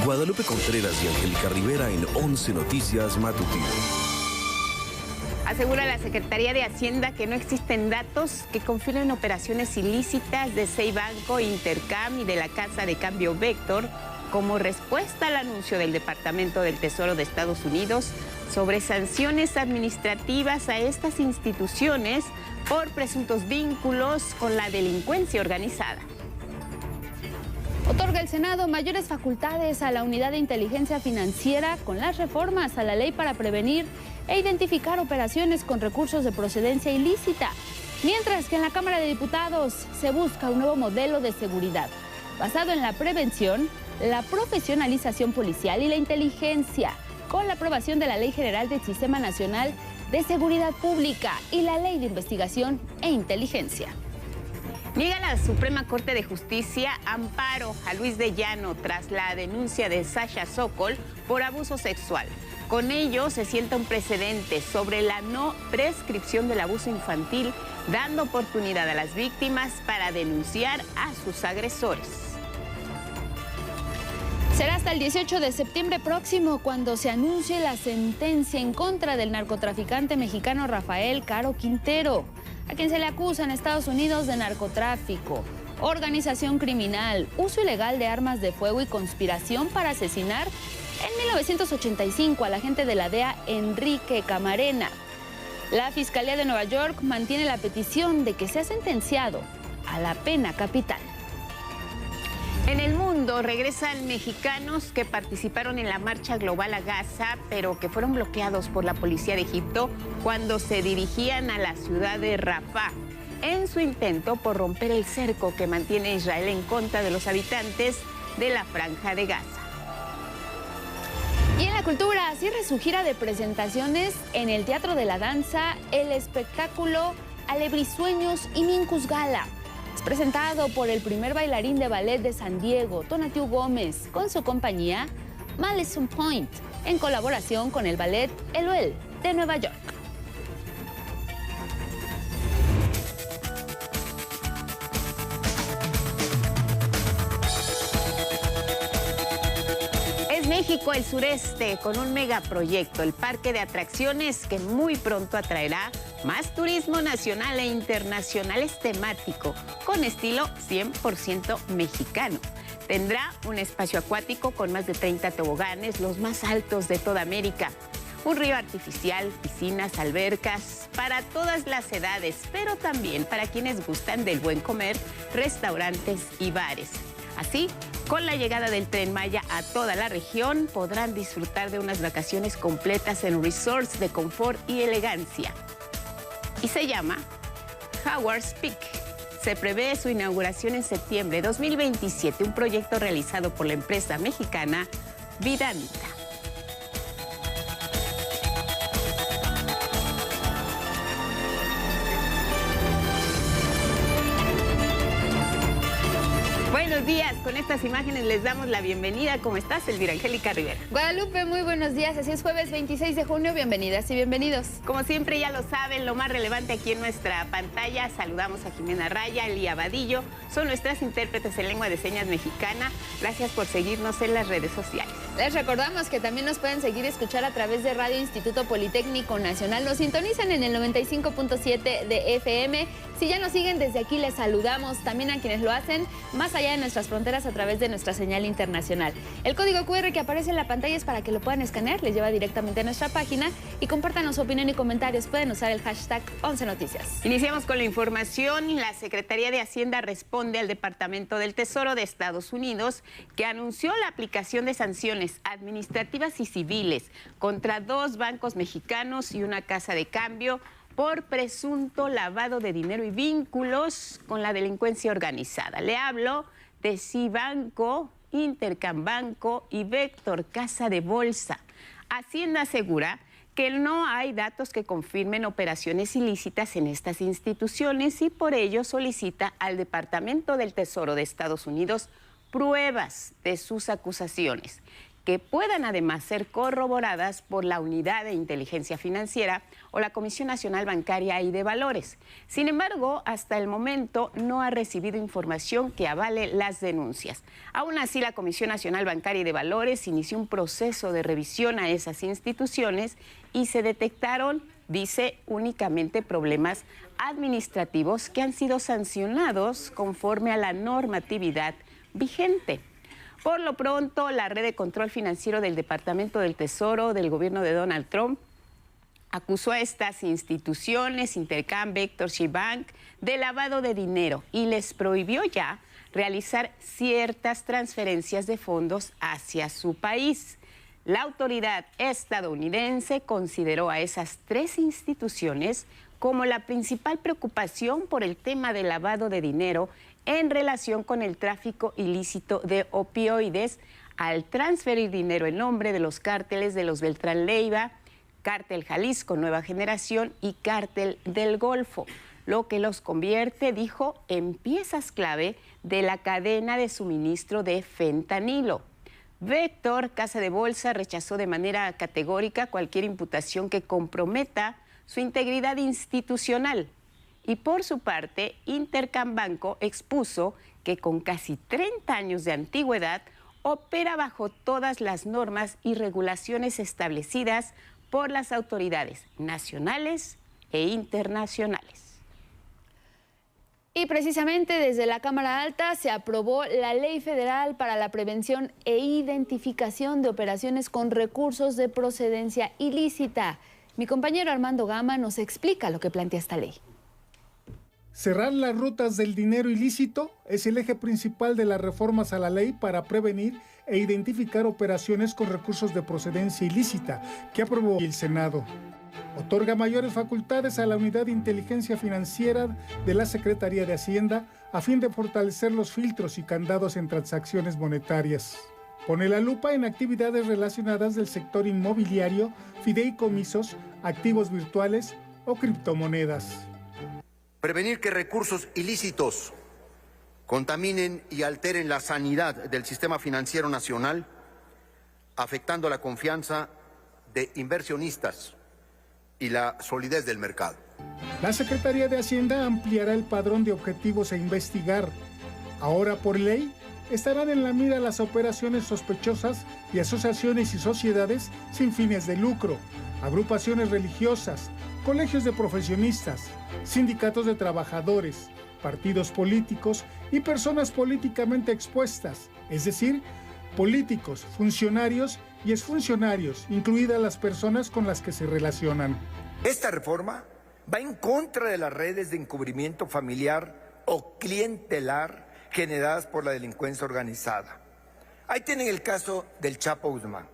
Guadalupe Contreras y Angélica Rivera en 11 Noticias Matutino. Asegura la Secretaría de Hacienda que no existen datos que confirmen operaciones ilícitas de Seibanco, Intercam y de la Casa de Cambio Vector como respuesta al anuncio del Departamento del Tesoro de Estados Unidos sobre sanciones administrativas a estas instituciones por presuntos vínculos con la delincuencia organizada. Otorga el Senado mayores facultades a la Unidad de Inteligencia Financiera con las reformas a la ley para prevenir e identificar operaciones con recursos de procedencia ilícita, mientras que en la Cámara de Diputados se busca un nuevo modelo de seguridad basado en la prevención, la profesionalización policial y la inteligencia, con la aprobación de la Ley General del Sistema Nacional de Seguridad Pública y la Ley de Investigación e Inteligencia. Niega la Suprema Corte de Justicia amparo a Luis de Llano tras la denuncia de Sasha Sokol por abuso sexual. Con ello se sienta un precedente sobre la no prescripción del abuso infantil, dando oportunidad a las víctimas para denunciar a sus agresores. Será hasta el 18 de septiembre próximo cuando se anuncie la sentencia en contra del narcotraficante mexicano Rafael Caro Quintero, a quien se le acusa en Estados Unidos de narcotráfico, organización criminal, uso ilegal de armas de fuego y conspiración para asesinar en 1985 al agente de la DEA Enrique Camarena. La Fiscalía de Nueva York mantiene la petición de que sea sentenciado a la pena capital. En el mundo regresan mexicanos que participaron en la marcha global a Gaza, pero que fueron bloqueados por la policía de Egipto cuando se dirigían a la ciudad de Rafah, en su intento por romper el cerco que mantiene Israel en contra de los habitantes de la Franja de Gaza. Y en la cultura, cierra su gira de presentaciones en el Teatro de la Danza, el espectáculo Alebrisueños y Minkus Gala. Es presentado por el primer bailarín de ballet de San Diego, Tonatiuh Gómez, con su compañía Madison Point, en colaboración con el ballet Eloel de Nueva York. México, el sureste, con un megaproyecto, el parque de atracciones que muy pronto atraerá más turismo nacional e internacional. Es temático, con estilo 100% mexicano. Tendrá un espacio acuático con más de 30 toboganes, los más altos de toda América. Un río artificial, piscinas, albercas, para todas las edades, pero también para quienes gustan del buen comer, restaurantes y bares. Así, con la llegada del Tren Maya a toda la región, podrán disfrutar de unas vacaciones completas en resorts de confort y elegancia. Y se llama Howard's Peak. Se prevé su inauguración en septiembre de 2027, un proyecto realizado por la empresa mexicana Vidanta. Buenos días, con estas imágenes les damos la bienvenida. ¿Cómo estás, Elvira Angélica Rivera? Guadalupe, muy buenos días. Así es, jueves 26 de junio. Bienvenidas y bienvenidos. Como siempre, ya lo saben, lo más relevante aquí en nuestra pantalla. Saludamos a Jimena Raya, Lía Vadillo. Son nuestras intérpretes en lengua de señas mexicana. Gracias por seguirnos en las redes sociales. Les recordamos que también nos pueden seguir y escuchar a través de Radio Instituto Politécnico Nacional. Nos sintonizan en el 95.7 de FM. Si ya nos siguen desde aquí, les saludamos también a quienes lo hacen más allá de nuestras fronteras a través de nuestra señal internacional. El código QR que aparece en la pantalla es para que lo puedan escanear, les lleva directamente a nuestra página y compártanos su opinión y comentarios. Pueden usar el hashtag 11 Noticias. Iniciamos con la información. La Secretaría de Hacienda responde al Departamento del Tesoro de Estados Unidos, que anunció la aplicación de sanciones administrativas y civiles contra 2 bancos mexicanos y una casa de cambio por presunto lavado de dinero y vínculos con la delincuencia organizada. Le hablo de Seibanco, Intercam Banco y Vector Casa de Bolsa. Hacienda asegura que no hay datos que confirmen operaciones ilícitas en estas instituciones y por ello solicita al Departamento del Tesoro de Estados Unidos pruebas de sus acusaciones. que puedan además ser corroboradas por la Unidad de Inteligencia Financiera o la Comisión Nacional Bancaria y de Valores. Sin embargo, hasta el momento no ha recibido información que avale las denuncias. Aún así, la Comisión Nacional Bancaria y de Valores inició un proceso de revisión a esas instituciones y se detectaron, dice, únicamente problemas administrativos que han sido sancionados conforme a la normatividad vigente. Por lo pronto, la red de control financiero del Departamento del Tesoro del gobierno de Donald Trump acusó a estas instituciones, Intercam, Vector, Bank, de lavado de dinero y les prohibió ya realizar ciertas transferencias de fondos hacia su país. La autoridad estadounidense consideró a esas tres instituciones como la principal preocupación por el tema del lavado de dinero en relación con el tráfico ilícito de opioides al transferir dinero en nombre de los cárteles de los Beltrán Leiva, Cártel Jalisco Nueva Generación y Cártel del Golfo, lo que los convierte, dijo, en piezas clave de la cadena de suministro de fentanilo. Vector, casa de bolsa, rechazó de manera categórica cualquier imputación que comprometa su integridad institucional. Y por su parte, Intercam Banco expuso que con casi 30 años de antigüedad opera bajo todas las normas y regulaciones establecidas por las autoridades nacionales e internacionales. Y precisamente desde la Cámara Alta se aprobó la Ley Federal para la Prevención e Identificación de Operaciones con Recursos de Procedencia Ilícita. Mi compañero Armando Gama nos explica lo que plantea esta ley. Cerrar las rutas del dinero ilícito es el eje principal de las reformas a la ley para prevenir e identificar operaciones con recursos de procedencia ilícita que aprobó el Senado. Otorga mayores facultades a la Unidad de Inteligencia Financiera de la Secretaría de Hacienda a fin de fortalecer los filtros y candados en transacciones monetarias. Pone la lupa en actividades relacionadas del sector inmobiliario, fideicomisos, activos virtuales o criptomonedas. Prevenir que recursos ilícitos contaminen y alteren la sanidad del sistema financiero nacional, afectando la confianza de inversionistas y la solidez del mercado. La Secretaría de Hacienda ampliará el padrón de objetivos a investigar. Ahora, por ley, estarán en la mira las operaciones sospechosas de asociaciones y sociedades sin fines de lucro, agrupaciones religiosas, colegios de profesionistas, sindicatos de trabajadores, partidos políticos y personas políticamente expuestas, es decir, políticos, funcionarios y exfuncionarios, incluidas las personas con las que se relacionan. Esta reforma va en contra de las redes de encubrimiento familiar o clientelar generadas por la delincuencia organizada. Ahí tienen el caso del Chapo Guzmán,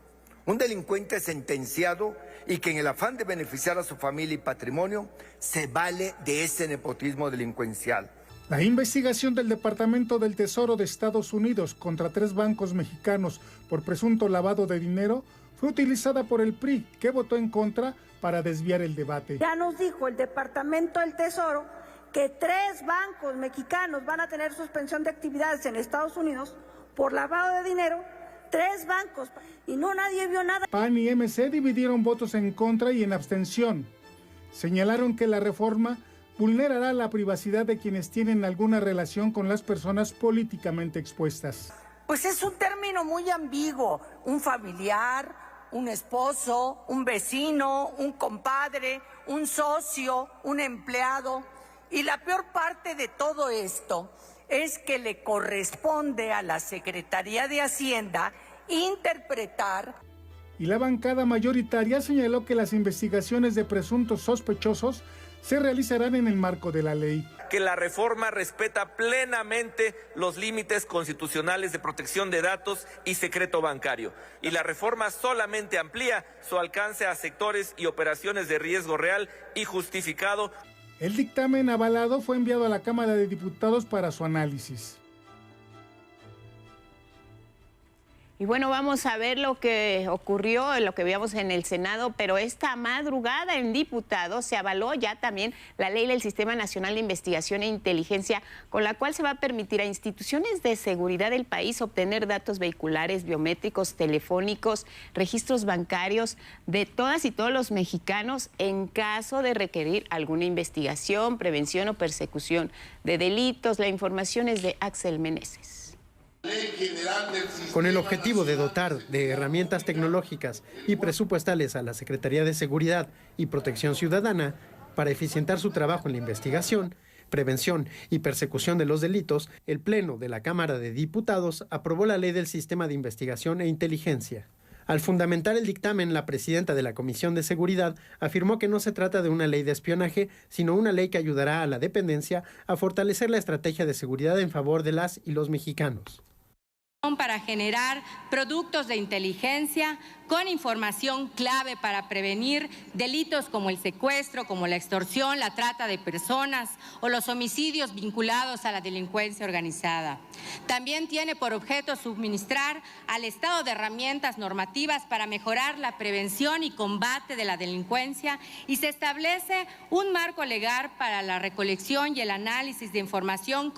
un delincuente sentenciado y que en el afán de beneficiar a su familia y patrimonio se vale de ese nepotismo delincuencial. La investigación del Departamento del Tesoro de Estados Unidos contra 3 bancos mexicanos por presunto lavado de dinero fue utilizada por el PRI, que votó en contra para desviar el debate. Ya nos dijo el Departamento del Tesoro que 3 bancos mexicanos van a tener suspensión de actividades en Estados Unidos por lavado de dinero. 3 bancos, y no nadie vio nada. PAN y MC dividieron votos en contra y en abstención. Señalaron que la reforma vulnerará la privacidad de quienes tienen alguna relación con las personas políticamente expuestas. Pues es un término muy ambiguo, un familiar, un esposo, un vecino, un compadre, un socio, un empleado. Y la peor parte de todo esto es que le corresponde a la Secretaría de Hacienda interpretar. Y la bancada mayoritaria señaló que las investigaciones de presuntos sospechosos se realizarán en el marco de la ley. Que la reforma respeta plenamente los límites constitucionales de protección de datos y secreto bancario. Y la reforma solamente amplía su alcance a sectores y operaciones de riesgo real y justificado. El dictamen avalado fue enviado a la Cámara de Diputados para su análisis. Y bueno, vamos a ver lo que ocurrió, lo que veíamos en el Senado, pero esta madrugada en diputados se avaló ya también la ley del Sistema Nacional de Investigación e Inteligencia, con la cual se va a permitir a instituciones de seguridad del país obtener datos vehiculares, biométricos, telefónicos, registros bancarios de todas y todos los mexicanos en caso de requerir alguna investigación, prevención o persecución de delitos. La información es de Axel Meneses. Con el objetivo de dotar de herramientas tecnológicas y presupuestales a la Secretaría de Seguridad y Protección Ciudadana para eficientar su trabajo en la investigación, prevención y persecución de los delitos, el Pleno de la Cámara de Diputados aprobó la Ley del Sistema de Investigación e Inteligencia. Al fundamentar el dictamen, la presidenta de la Comisión de Seguridad afirmó que no se trata de una ley de espionaje, sino una ley que ayudará a la dependencia a fortalecer la estrategia de seguridad en favor de las y los mexicanos. Para generar productos de inteligencia con información clave para prevenir delitos como el secuestro, como la extorsión, la trata de personas o los homicidios vinculados a la delincuencia organizada. También tiene por objeto suministrar al Estado de herramientas normativas para mejorar la prevención y combate de la delincuencia, y se establece un marco legal para la recolección y el análisis de información.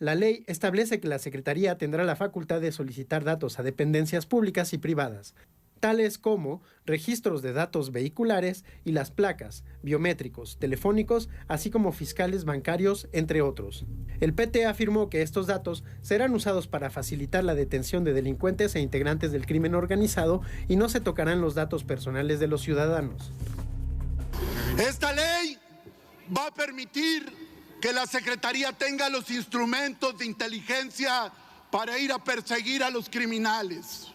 La ley establece que la Secretaría tendrá la facultad de solicitar datos a dependencias públicas y privadas, tales como registros de datos vehiculares y las placas, biométricos, telefónicos, así como fiscales bancarios, entre otros. El PT afirmó que estos datos serán usados para facilitar la detención de delincuentes e integrantes del crimen organizado y no se tocarán los datos personales de los ciudadanos. Esta ley va a permitir que la Secretaría tenga los instrumentos de inteligencia para ir a perseguir a los criminales.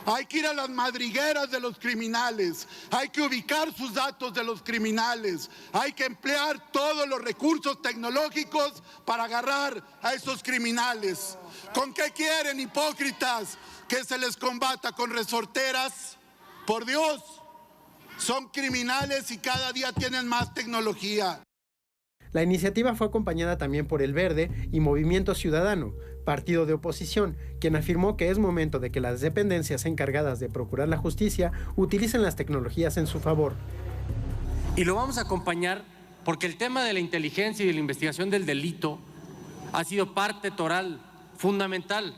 Hay que ir a las madrigueras de los criminales, hay que ubicar sus datos de los criminales, hay que emplear todos los recursos tecnológicos para agarrar a esos criminales. ¿Con qué quieren, hipócritas? ¿Que se les combata con resorteras? Por Dios, son criminales y cada día tienen más tecnología. La iniciativa fue acompañada también por El Verde y Movimiento Ciudadano, partido de oposición, quien afirmó que es momento de que las dependencias encargadas de procurar la justicia utilicen las tecnologías en su favor. Y lo vamos a acompañar porque el tema de la inteligencia y de la investigación del delito ha sido parte toral, fundamental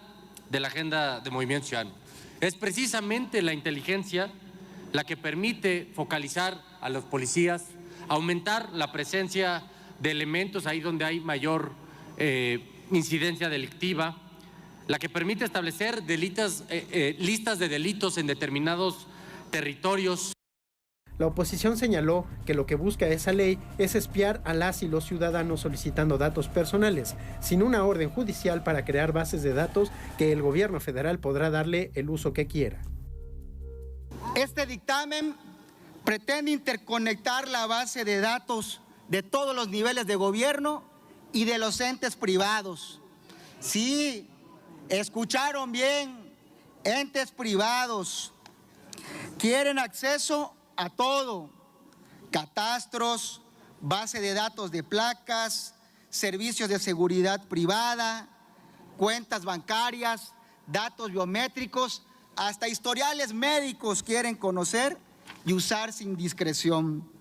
de la agenda de Movimiento Ciudadano. Es precisamente la inteligencia la que permite focalizar a los policías, aumentar la presencia de elementos ahí donde hay mayor incidencia delictiva, la que permite establecer listas de delitos en determinados territorios. La oposición señaló que lo que busca esa ley es espiar a las y los ciudadanos solicitando datos personales, sin una orden judicial para crear bases de datos que el gobierno federal podrá darle el uso que quiera. Este dictamen pretende interconectar la base de datos de todos los niveles de gobierno y de los entes privados. Sí, escucharon bien, entes privados quieren acceso a todo: catastros, base de datos de placas, servicios de seguridad privada, cuentas bancarias, datos biométricos, hasta historiales médicos quieren conocer y usar sin discreción.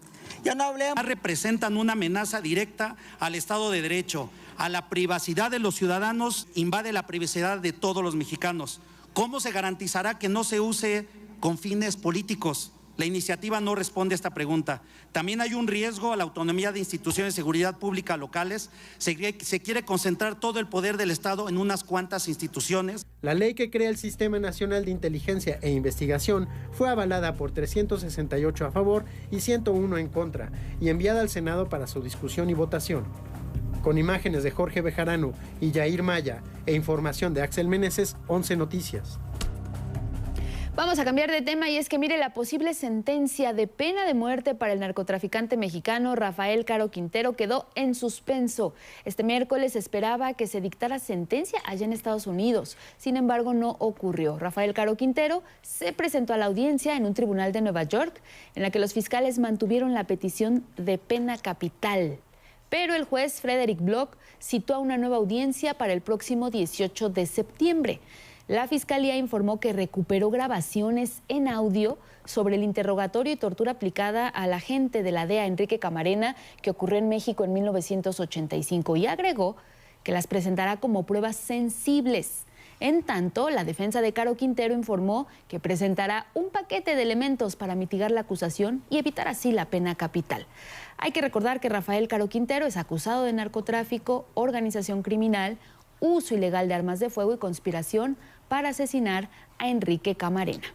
Ya no hablemos. Representan una amenaza directa al Estado de Derecho, a la privacidad de los ciudadanos, invade la privacidad de todos los mexicanos. ¿Cómo se garantizará que no se use con fines políticos? La iniciativa no responde a esta pregunta. También hay un riesgo a la autonomía de instituciones de seguridad pública locales. Se quiere concentrar todo el poder del Estado en unas cuantas instituciones. La ley que crea el Sistema Nacional de Inteligencia e Investigación fue avalada por 368 a favor y 101 en contra, y enviada al Senado para su discusión y votación. Con imágenes de Jorge Bejarano y Yair Maya e información de Axel Meneses, 11 Noticias. Vamos a cambiar de tema, y es que mire, la posible sentencia de pena de muerte para el narcotraficante mexicano Rafael Caro Quintero quedó en suspenso. Este miércoles esperaba que se dictara sentencia allá en Estados Unidos. Sin embargo, no ocurrió. Rafael Caro Quintero se presentó a la audiencia en un tribunal de Nueva York, en la que los fiscales mantuvieron la petición de pena capital. Pero el juez Frederick Block citó a una nueva audiencia para el próximo 18 de septiembre. La Fiscalía informó que recuperó grabaciones en audio sobre el interrogatorio y tortura aplicada al agente de la DEA, Enrique Camarena, que ocurrió en México en 1985, y agregó que las presentará como pruebas sensibles. En tanto, la defensa de Caro Quintero informó que presentará un paquete de elementos para mitigar la acusación y evitar así la pena capital. Hay que recordar que Rafael Caro Quintero es acusado de narcotráfico, organización criminal, uso ilegal de armas de fuego y conspiración para asesinar a Enrique Camarena.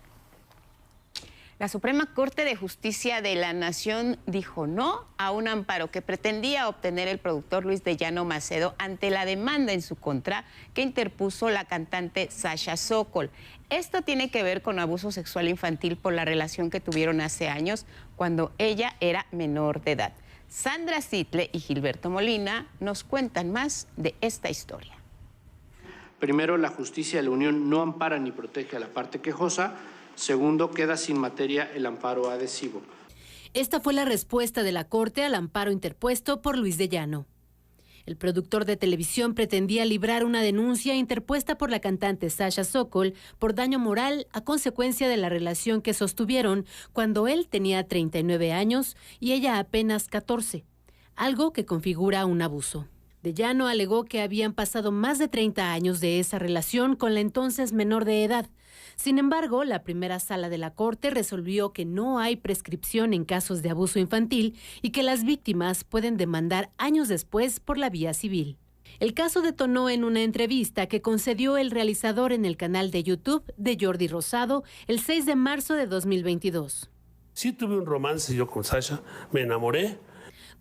La Suprema Corte de Justicia de la Nación dijo no a un amparo que pretendía obtener el productor Luis de Llano Macedo ante la demanda en su contra que interpuso la cantante Sasha Sokol. Esto tiene que ver con abuso sexual infantil por la relación que tuvieron hace años cuando ella era menor de edad. Sandra Sitle y Gilberto Molina nos cuentan más de esta historia. Primero, la justicia de la Unión no ampara ni protege a la parte quejosa. Segundo, queda sin materia el amparo adhesivo. Esta fue la respuesta de la Corte al amparo interpuesto por Luis de Llano. El productor de televisión pretendía librar una denuncia interpuesta por la cantante Sasha Sokol por daño moral a consecuencia de la relación que sostuvieron cuando él tenía 39 años y ella apenas 14, algo que configura un abuso. De Llano alegó que habían pasado más de 30 años de esa relación con la entonces menor de edad. Sin embargo, la primera sala de la Corte resolvió que no hay prescripción en casos de abuso infantil y que las víctimas pueden demandar años después por la vía civil. El caso detonó en una entrevista que concedió el realizador en el canal de YouTube de Jordi Rosado el 6 de marzo de 2022. Sí tuve un romance yo con Sasha, me enamoré.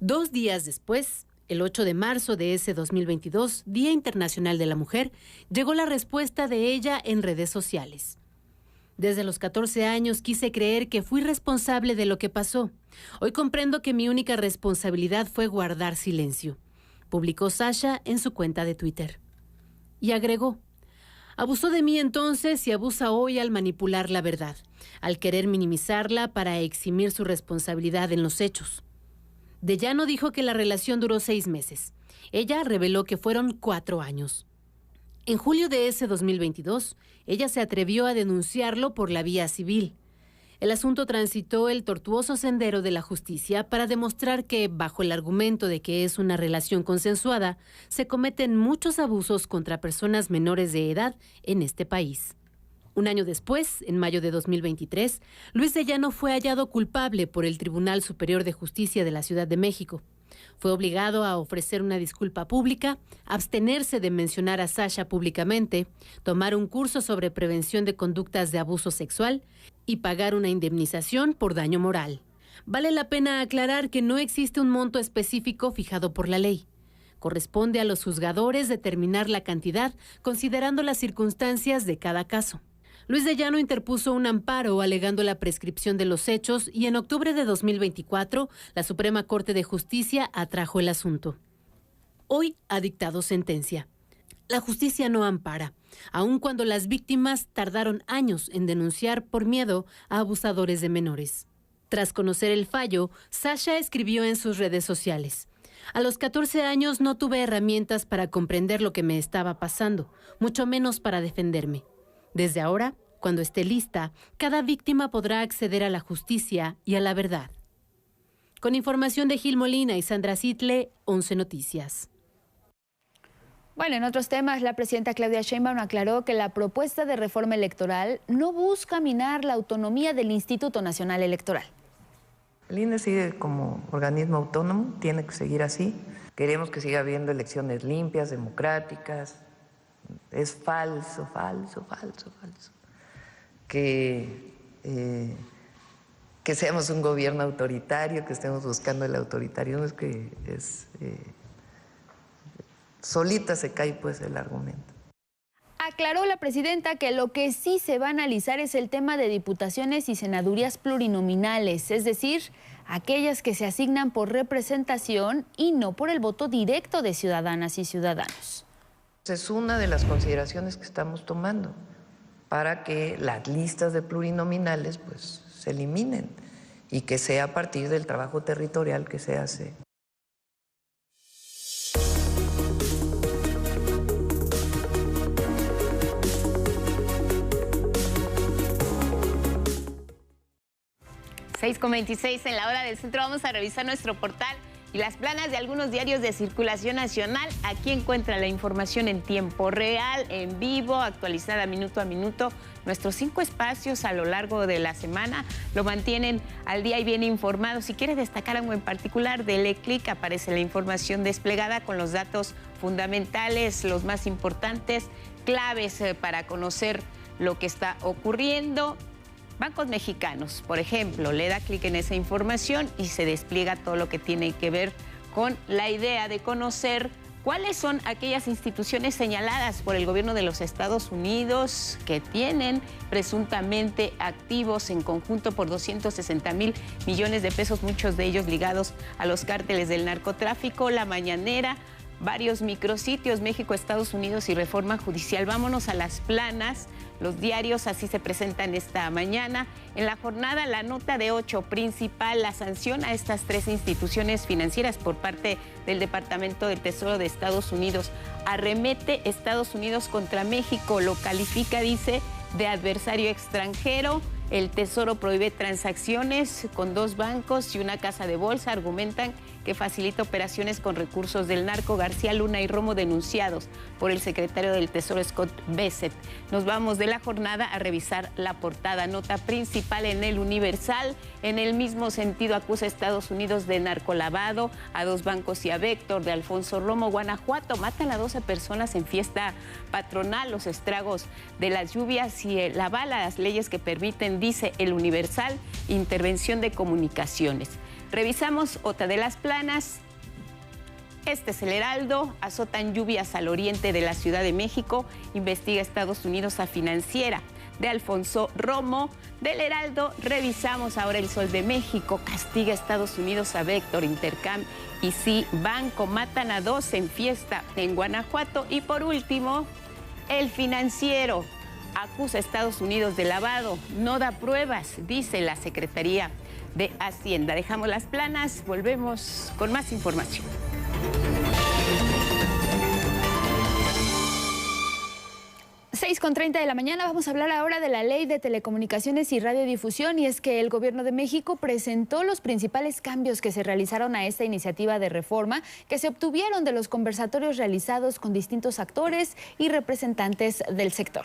2 días después, el 8 de marzo de ese 2022, Día Internacional de la Mujer, llegó la respuesta de ella en redes sociales. Desde los 14 años quise creer que fui responsable de lo que pasó. Hoy comprendo que mi única responsabilidad fue guardar silencio, publicó Sasha en su cuenta de Twitter. Y agregó: abusó de mí entonces y abusa hoy al manipular la verdad, al querer minimizarla para eximir su responsabilidad en los hechos. De Llano dijo que la relación duró 6 meses. Ella reveló que fueron 4 años. En julio de ese 2022, ella se atrevió a denunciarlo por la vía civil. El asunto transitó el tortuoso sendero de la justicia para demostrar que, bajo el argumento de que es una relación consensuada, se cometen muchos abusos contra personas menores de edad en este país. Un año después, en mayo de 2023, Luis de Llano fue hallado culpable por el Tribunal Superior de Justicia de la Ciudad de México. Fue obligado a ofrecer una disculpa pública, abstenerse de mencionar a Sasha públicamente, tomar un curso sobre prevención de conductas de abuso sexual y pagar una indemnización por daño moral. Vale la pena aclarar que no existe un monto específico fijado por la ley. Corresponde a los juzgadores determinar la cantidad considerando las circunstancias de cada caso. Luis de Llano interpuso un amparo alegando la prescripción de los hechos y en octubre de 2024 la Suprema Corte de Justicia atrajo el asunto. Hoy ha dictado sentencia. La justicia no ampara, aun cuando las víctimas tardaron años en denunciar por miedo a abusadores de menores. Tras conocer el fallo, Sasha escribió en sus redes sociales: a los 14 años no tuve herramientas para comprender lo que me estaba pasando, mucho menos para defenderme. Desde ahora, cuando esté lista, cada víctima podrá acceder a la justicia y a la verdad. Con información de Gil Molina y Sandra Sitle, 11 Noticias. Bueno, en otros temas, la presidenta Claudia Sheinbaum aclaró que la propuesta de reforma electoral no busca minar la autonomía del Instituto Nacional Electoral. El INE sigue como organismo autónomo, tiene que seguir así. Queremos que siga habiendo elecciones limpias, democráticas. Es falso que seamos un gobierno autoritario, que estemos buscando el autoritarismo. Es que solita se cae pues el argumento. Aclaró la presidenta que lo que sí se va a analizar es el tema de diputaciones y senadurías plurinominales, es decir, aquellas que se asignan por representación y no por el voto directo de ciudadanas y ciudadanos. Es una de las consideraciones que estamos tomando para que las listas de plurinominales pues se eliminen y que sea a partir del trabajo territorial que se hace. 6:26 en la hora del centro. Vamos a revisar nuestro portal y las planas de algunos diarios de circulación nacional. Aquí encuentra la información en tiempo real, en vivo, actualizada minuto a minuto. Nuestros 5 espacios a lo largo de la semana lo mantienen al día y bien informado. Si quiere destacar algo en particular, dele clic, aparece la información desplegada con los datos fundamentales, los más importantes, claves para conocer lo que está ocurriendo. Bancos mexicanos, por ejemplo, le da clic en esa información y se despliega todo lo que tiene que ver con la idea de conocer cuáles son aquellas instituciones señaladas por el gobierno de los Estados Unidos que tienen presuntamente activos en conjunto por 260,000 millones de pesos, muchos de ellos ligados a los cárteles del narcotráfico. La Mañanera, varios micrositios, México, Estados Unidos y Reforma Judicial. Vámonos a las planas. Los diarios así se presentan esta mañana. En la jornada, la nota de 8 principal, la sanción a estas 3 instituciones financieras por parte del Departamento del Tesoro de Estados Unidos. Arremete Estados Unidos contra México, lo califica, dice, de adversario extranjero. El Tesoro prohíbe transacciones con 2 bancos y una casa de bolsa. Argumentan que facilita operaciones con recursos del narco. García Luna y Romo denunciados por el secretario del Tesoro, Scott Bessent. Nos vamos de la jornada a revisar la portada. Nota principal en el Universal. En el mismo sentido, acusa a Estados Unidos de narcolavado a 2 bancos y a Véctor. De Alfonso Romo, Guanajuato, matan a 12 personas en fiesta patronal. Los estragos de las lluvias y la bala, las leyes que permiten, dice el Universal, intervención de comunicaciones. Revisamos otra de las planas. Este es el Heraldo. Azotan lluvias al oriente de la Ciudad de México. Investiga Estados Unidos a financiera. De Alfonso Romo. Del Heraldo revisamos ahora El Sol de México. Castiga Estados Unidos a Véctor, Intercam y Sí Banco. Matan a 2 en fiesta en Guanajuato. Y por último, El Financiero. Acusa a Estados Unidos de lavado. No da pruebas, dice la Secretaría de Hacienda. Dejamos las planas, volvemos con más información. Seis con 30 de la mañana, vamos a hablar ahora de la Ley de Telecomunicaciones y Radiodifusión, y es que el Gobierno de México presentó los principales cambios que se realizaron a esta iniciativa de reforma que se obtuvieron de los conversatorios realizados con distintos actores y representantes del sector.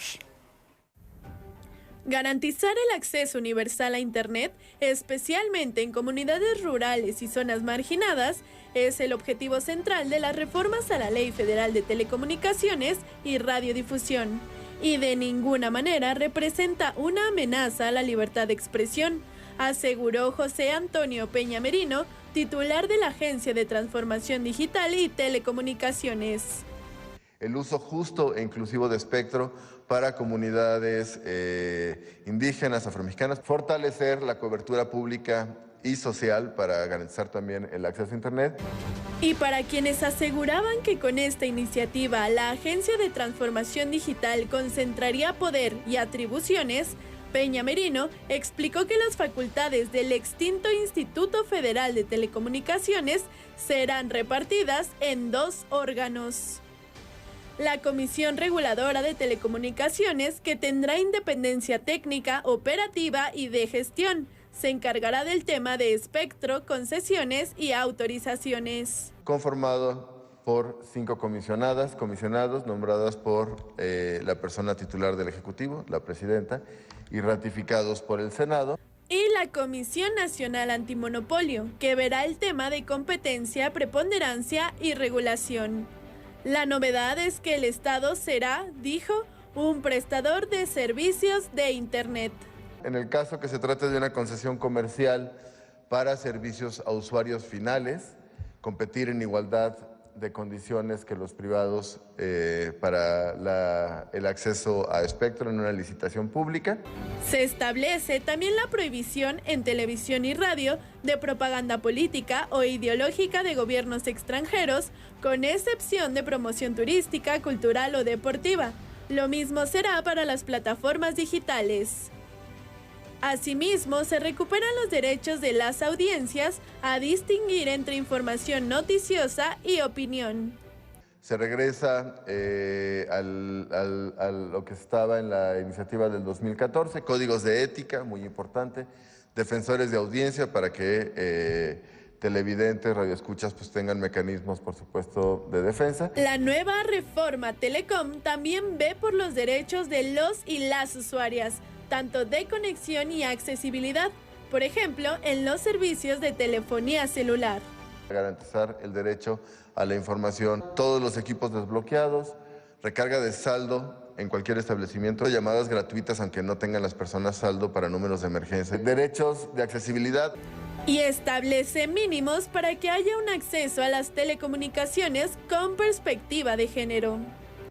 Garantizar el acceso universal a Internet, especialmente en comunidades rurales y zonas marginadas, es el objetivo central de las reformas a la Ley Federal de Telecomunicaciones y Radiodifusión, y de ninguna manera representa una amenaza a la libertad de expresión, aseguró José Antonio Peña Merino, titular de la Agencia de Transformación Digital y Telecomunicaciones. El uso justo e inclusivo de espectro para comunidades indígenas, afromexicanas, fortalecer la cobertura pública y social para garantizar también el acceso a Internet. Y para quienes aseguraban que con esta iniciativa la Agencia de Transformación Digital concentraría poder y atribuciones, Peña Merino explicó que las facultades del extinto Instituto Federal de Telecomunicaciones serán repartidas en 2 órganos. La Comisión Reguladora de Telecomunicaciones, que tendrá independencia técnica, operativa y de gestión, se encargará del tema de espectro, concesiones y autorizaciones. Conformado por 5 comisionados nombradas por la persona titular del Ejecutivo, la presidenta, y ratificados por el Senado. Y la Comisión Nacional Antimonopolio, que verá el tema de competencia, preponderancia y regulación. La novedad es que el Estado será, dijo, un prestador de servicios de Internet. En el caso que se trate de una concesión comercial para servicios a usuarios finales, competir en igualdad de condiciones que los privados para el acceso a espectro en una licitación pública. Se establece también la prohibición en televisión y radio de propaganda política o ideológica de gobiernos extranjeros, con excepción de promoción turística, cultural o deportiva. Lo mismo será para las plataformas digitales. Asimismo, se recuperan los derechos de las audiencias a distinguir entre información noticiosa y opinión. Se regresa a lo que estaba en la iniciativa del 2014, códigos de ética, muy importante, defensores de audiencia para que televidentes, radioescuchas, pues tengan mecanismos, por supuesto, de defensa. La nueva reforma Telecom también ve por los derechos de los y las usuarias, tanto de conexión y accesibilidad, por ejemplo, en los servicios de telefonía celular. Garantizar el derecho a la información, todos los equipos desbloqueados, recarga de saldo en cualquier establecimiento, llamadas gratuitas aunque no tengan las personas saldo para números de emergencia, derechos de accesibilidad. Y establece mínimos para que haya un acceso a las telecomunicaciones con perspectiva de género.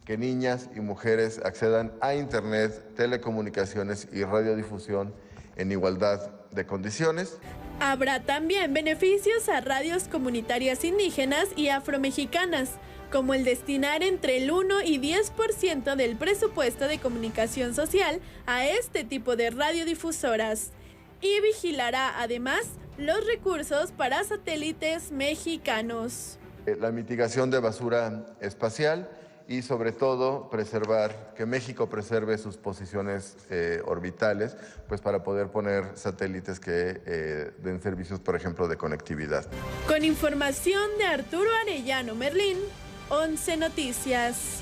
Que niñas y mujeres accedan a Internet, telecomunicaciones y radiodifusión en igualdad de condiciones. Habrá también beneficios a radios comunitarias indígenas y afromexicanas, como el destinar entre el 1 y 10% del presupuesto de comunicación social a este tipo de radiodifusoras. Y vigilará además los recursos para satélites mexicanos. La mitigación de basura espacial y sobre todo preservar, que México preserve sus posiciones orbitales, pues para poder poner satélites que den servicios, por ejemplo, de conectividad. Con información de Arturo Arellano Merlín, 11 Noticias.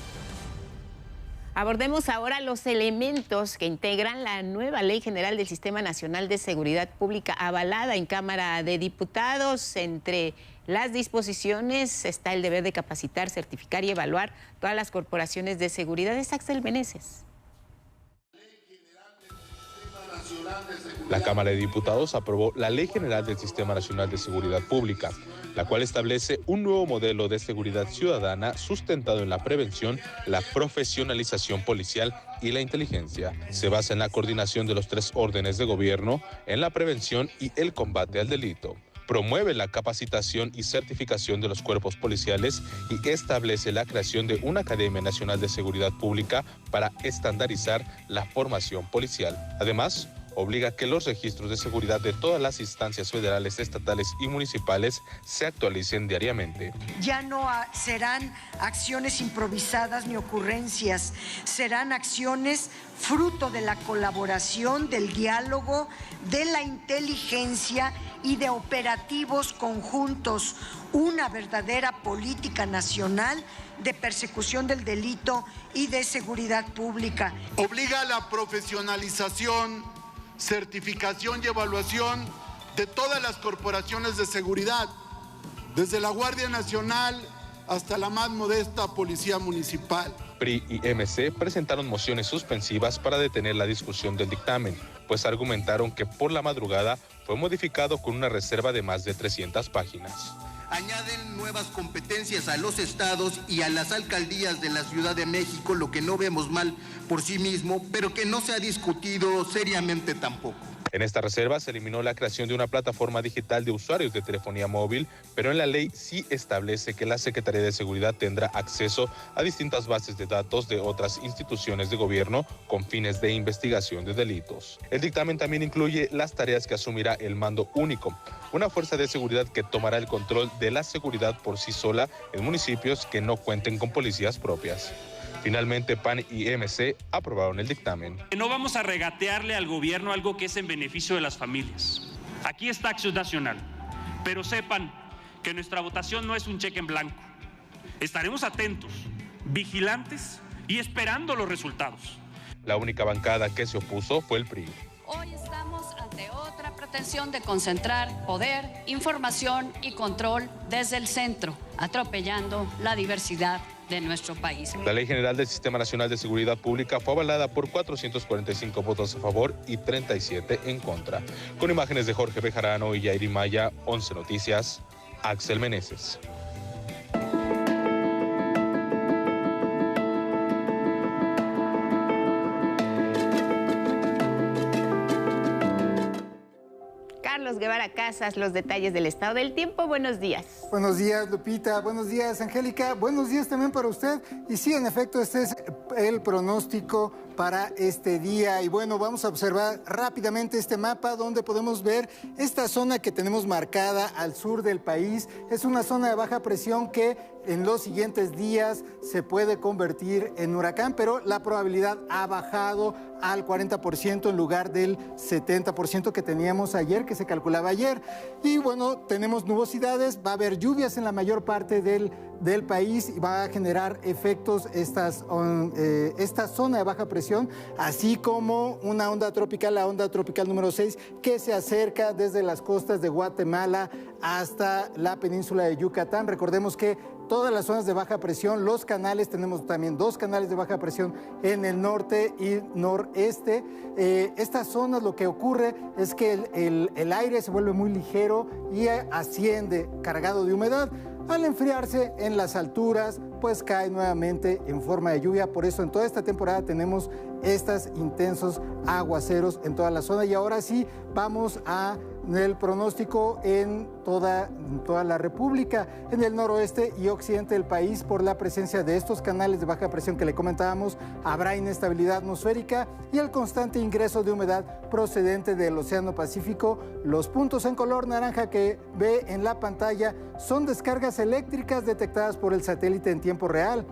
Abordemos ahora los elementos que integran la nueva Ley General del Sistema Nacional de Seguridad Pública avalada en Cámara de Diputados. Entre las disposiciones está el deber de capacitar, certificar y evaluar todas las corporaciones de seguridad. Es Axel Meneses. La Cámara de Diputados aprobó la Ley General del Sistema Nacional de Seguridad Pública, la cual establece un nuevo modelo de seguridad ciudadana sustentado en la prevención, la profesionalización policial y la inteligencia. Se basa en la coordinación de los 3 órdenes de gobierno, en la prevención y el combate al delito. Promueve la capacitación y certificación de los cuerpos policiales y establece la creación de una Academia Nacional de Seguridad Pública para estandarizar la formación policial. Además, obliga que los registros de seguridad de todas las instancias federales, estatales y municipales se actualicen diariamente. Ya no serán acciones improvisadas ni ocurrencias, serán acciones fruto de la colaboración, del diálogo, de la inteligencia y de operativos conjuntos, una verdadera política nacional de persecución del delito y de seguridad pública. Obliga a la profesionalización, certificación y evaluación de todas las corporaciones de seguridad, desde la Guardia Nacional hasta la más modesta Policía Municipal. PRI y MC presentaron mociones suspensivas para detener la discusión del dictamen, pues argumentaron que por la madrugada fue modificado con una reserva de más de 300 páginas. Añaden nuevas competencias a los estados y a las alcaldías de la Ciudad de México, lo que no vemos mal por sí mismo, pero que no se ha discutido seriamente tampoco. En esta reserva se eliminó la creación de una plataforma digital de usuarios de telefonía móvil, pero en la ley sí establece que la Secretaría de Seguridad tendrá acceso a distintas bases de datos de otras instituciones de gobierno con fines de investigación de delitos. El dictamen también incluye las tareas que asumirá el Mando Único, una fuerza de seguridad que tomará el control de la seguridad por sí sola en municipios que no cuenten con policías propias. Finalmente, PAN y MC aprobaron el dictamen. No vamos a regatearle al gobierno algo que es en beneficio de las familias. Aquí está Acción Nacional, pero sepan que nuestra votación no es un cheque en blanco. Estaremos atentos, vigilantes y esperando los resultados. La única bancada que se opuso fue el PRI. Hoy estamos ante otra pretensión de concentrar poder, información y control desde el centro, atropellando la diversidad de nuestro país. La Ley General del Sistema Nacional de Seguridad Pública fue avalada por 445 votos a favor y 37 en contra. Con imágenes de Jorge Bejarano y Yairi Maya, 11 Noticias, Axel Meneses. Carlos Guevara Casas, los detalles del estado del tiempo. Buenos días. Buenos días, Lupita. Buenos días, Angélica. Buenos días también para usted. Y sí, en efecto, este es el pronóstico para este día. Y bueno, vamos a observar rápidamente este mapa donde podemos ver esta zona que tenemos marcada al sur del país. Es una zona de baja presión que en los siguientes días se puede convertir en huracán, pero la probabilidad ha bajado al 40% en lugar del 70% que teníamos ayer, que se calculaba ayer. Y bueno, tenemos nubosidades, va a haber lluvias en la mayor parte del país y va a generar efectos esta zona de baja presión, así como una onda tropical, la onda tropical número 6, que se acerca desde las costas de Guatemala hasta la península de Yucatán. Recordemos que todas las zonas de baja presión, los canales, tenemos también 2 canales de baja presión en el norte y noreste. Estas zonas, lo que ocurre es que el aire se vuelve muy ligero y asciende cargado de humedad. Al enfriarse en las alturas, pues cae nuevamente en forma de lluvia. Por eso en toda esta temporada tenemos estos intensos aguaceros en toda la zona. Y ahora sí, vamos a el pronóstico en toda la República. En el noroeste y occidente del país, por la presencia de estos canales de baja presión que le comentábamos, habrá inestabilidad atmosférica y el constante ingreso de humedad procedente del Océano Pacífico. Los puntos en color naranja que ve en la pantalla son descargas eléctricas detectadas por el satélite en tiempo real.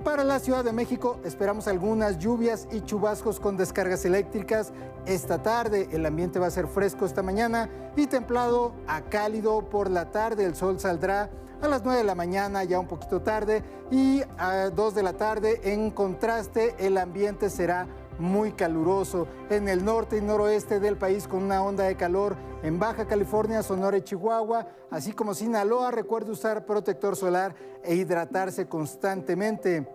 Para la Ciudad de México esperamos algunas lluvias y chubascos con descargas eléctricas esta tarde. El ambiente va a ser fresco esta mañana y templado a cálido por la tarde. El sol saldrá a las 9 de la mañana, ya un poquito tarde, y a 2 de la tarde. En contraste, el ambiente será muy caluroso en el norte y noroeste del país, con una onda de calor en Baja California, Sonora y Chihuahua, así como Sinaloa. Recuerde usar protector solar e hidratarse constantemente.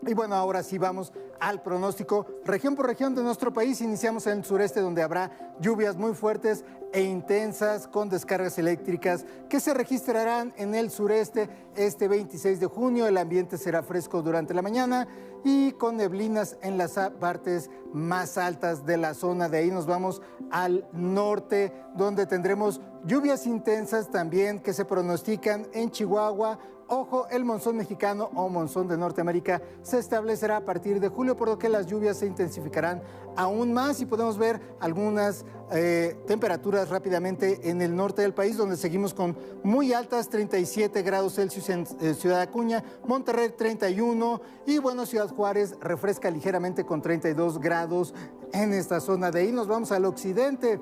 Y bueno, ahora sí vamos al pronóstico región por región de nuestro país. Iniciamos en el sureste, donde habrá lluvias muy fuertes e intensas con descargas eléctricas que se registrarán en el sureste este 26 de junio. El ambiente será fresco durante la mañana y con neblinas en las partes más altas de la zona. De ahí nos vamos al norte, donde tendremos lluvias intensas también que se pronostican en Chihuahua. Ojo, el monzón mexicano o monzón de Norteamérica se establecerá a partir de julio, por lo que las lluvias se intensificarán aún más y podemos ver algunas temperaturas rápidamente en el norte del país, donde seguimos con muy altas, 37 grados Celsius en Ciudad Acuña, Monterrey 31 y bueno, Ciudad Juárez refresca ligeramente con 32 grados en esta zona. De ahí nos vamos al occidente,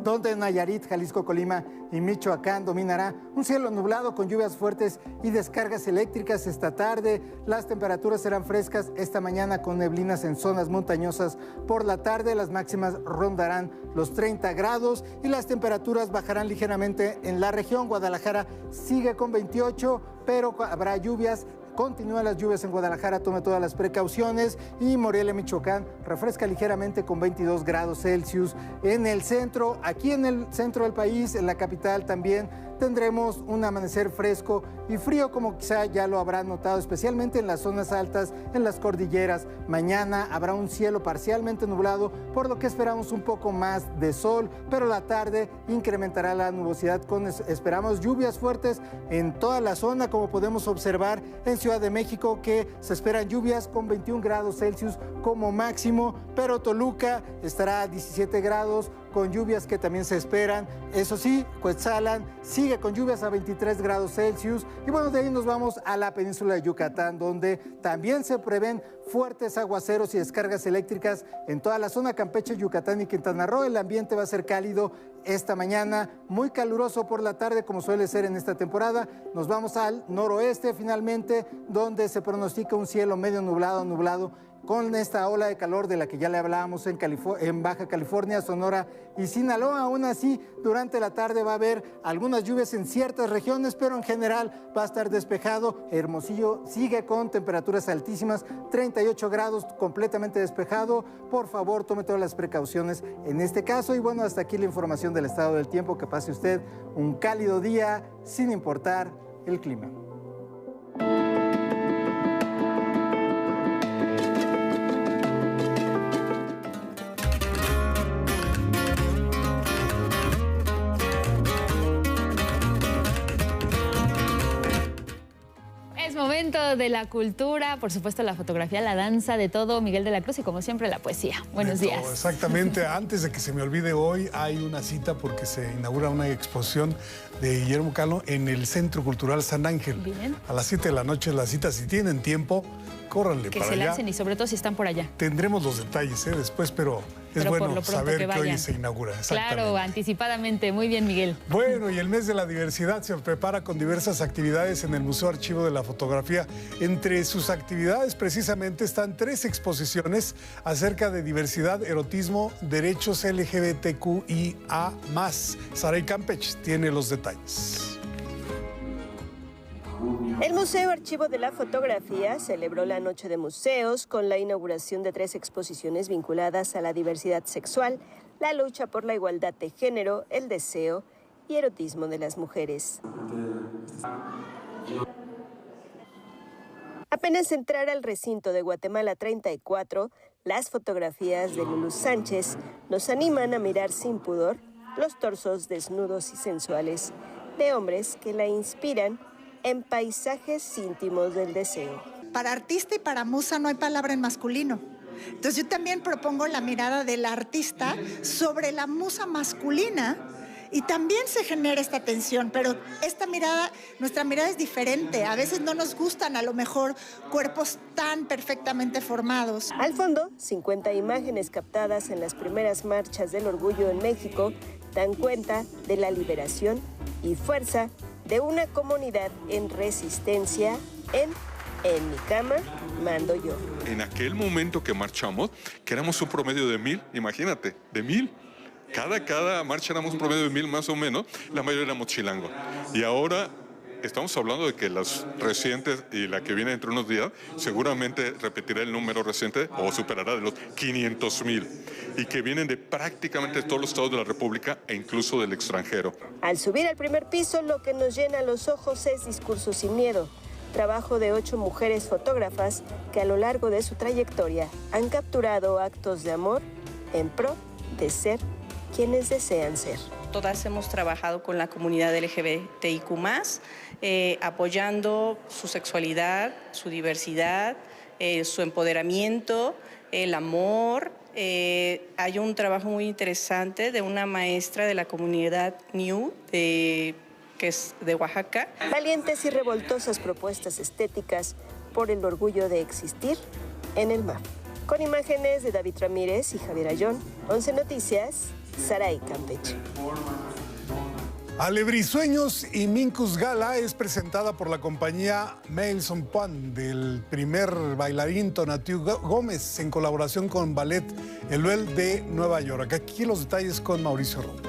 donde Nayarit, Jalisco, Colima y Michoacán dominará un cielo nublado con lluvias fuertes y descargas eléctricas esta tarde. Las temperaturas serán frescas esta mañana con neblinas en zonas montañosas. Por la tarde las máximas rondarán los 30 grados y las temperaturas bajarán ligeramente en la región. Guadalajara sigue con 28, pero habrá lluvias. Continúan las lluvias en Guadalajara, tome todas las precauciones. Y Morelia, Michoacán, refresca ligeramente con 22 grados Celsius. En el centro, aquí en el centro del país, en la capital también, tendremos un amanecer fresco y frío, como quizá ya lo habrán notado, especialmente en las zonas altas, en las cordilleras. Mañana habrá un cielo parcialmente nublado, por lo que esperamos un poco más de sol, pero la tarde incrementará la nubosidad esperamos lluvias fuertes en toda la zona, como podemos observar en Ciudad de México, que se esperan lluvias con 21 grados Celsius como máximo, pero Toluca estará a 17 grados, con lluvias que también se esperan. Eso sí, Cuetzalan sigue con lluvias a 23 grados Celsius. Y bueno, de ahí nos vamos a la península de Yucatán, donde también se prevén fuertes aguaceros y descargas eléctricas en toda la zona Campeche, Yucatán y Quintana Roo. El ambiente va a ser cálido esta mañana, muy caluroso por la tarde, como suele ser en esta temporada. Nos vamos al noroeste finalmente, donde se pronostica un cielo medio nublado, con esta ola de calor de la que ya le hablábamos en Baja California, Sonora y Sinaloa. Aún así, durante la tarde va a haber algunas lluvias en ciertas regiones, pero en general va a estar despejado. Hermosillo sigue con temperaturas altísimas, 38 grados, completamente despejado. Por favor, tome todas las precauciones en este caso. Y bueno, hasta aquí la información del estado del tiempo. Que pase usted un cálido día, sin importar el clima. Momento de la cultura, por supuesto la fotografía, la danza, de todo, Miguel de la Cruz, y como siempre la poesía. Buenos días. Exactamente, antes de que se me olvide, hoy hay una cita porque se inaugura una exposición de Guillermo Cano en el Centro Cultural San Ángel. Bien. A las 7 de la noche la cita, si tienen tiempo, córranle Que para se allá. lancen y sobre todo si están por allá. Tendremos los detalles después, pero es Pero por bueno lo pronto saber que que hoy vayan. se inaugura. Claro, anticipadamente. Muy bien, Miguel. Bueno, y el mes de la diversidad se prepara con diversas actividades en el Museo Archivo de la Fotografía. Entre sus actividades precisamente están 3 exposiciones acerca de diversidad, erotismo, derechos LGBTQIA+. Saray Campech tiene los detalles. El Museo Archivo de la Fotografía celebró la Noche de Museos con la inauguración de 3 exposiciones vinculadas a la diversidad sexual, la lucha por la igualdad de género, el deseo y erotismo de las mujeres. Apenas entrar al recinto de Guatemala 34, las fotografías de Lulú Sánchez nos animan a mirar sin pudor los torsos desnudos y sensuales de hombres que la inspiran en paisajes íntimos del deseo. Para artista y para musa no hay palabra en masculino. Entonces yo también propongo la mirada del artista sobre la musa masculina y también se genera esta tensión, pero esta mirada, nuestra mirada es diferente. A veces no nos gustan a lo mejor cuerpos tan perfectamente formados. Al fondo, 50 imágenes captadas en las primeras marchas del orgullo en México dan cuenta de la liberación y fuerza de una comunidad en resistencia en mi cama mando yo. En aquel momento que marchamos, que éramos un promedio de 1000, imagínate, de 1000. Cada marcha éramos un promedio de 1000 más o menos, la mayoría éramos chilangos. Y ahora estamos hablando de que las recientes y la que viene dentro de unos días seguramente repetirá el número reciente o superará de los 500,000 y que vienen de prácticamente todos los estados de la República e incluso del extranjero. Al subir al primer piso, lo que nos llena los ojos es Discurso sin miedo, trabajo de 8 mujeres fotógrafas que a lo largo de su trayectoria han capturado actos de amor en pro de ser quienes desean ser. Todas hemos trabajado con la comunidad LGBTIQ+, apoyando su sexualidad, su diversidad, su empoderamiento, el amor. Hay un trabajo muy interesante de una maestra de la comunidad New, que es de Oaxaca. Valientes y revoltosas propuestas estéticas por el orgullo de existir en el mar. Con imágenes de David Ramírez y Javier Ayón, 11 Noticias, Saray Campeche. Alebrisueños y Minkus Gala es presentada por la compañía Melson Point del primer bailarín Tonatiuh Gómez en colaboración con Ballet Eluel de Nueva York. Aquí los detalles con Mauricio Romo.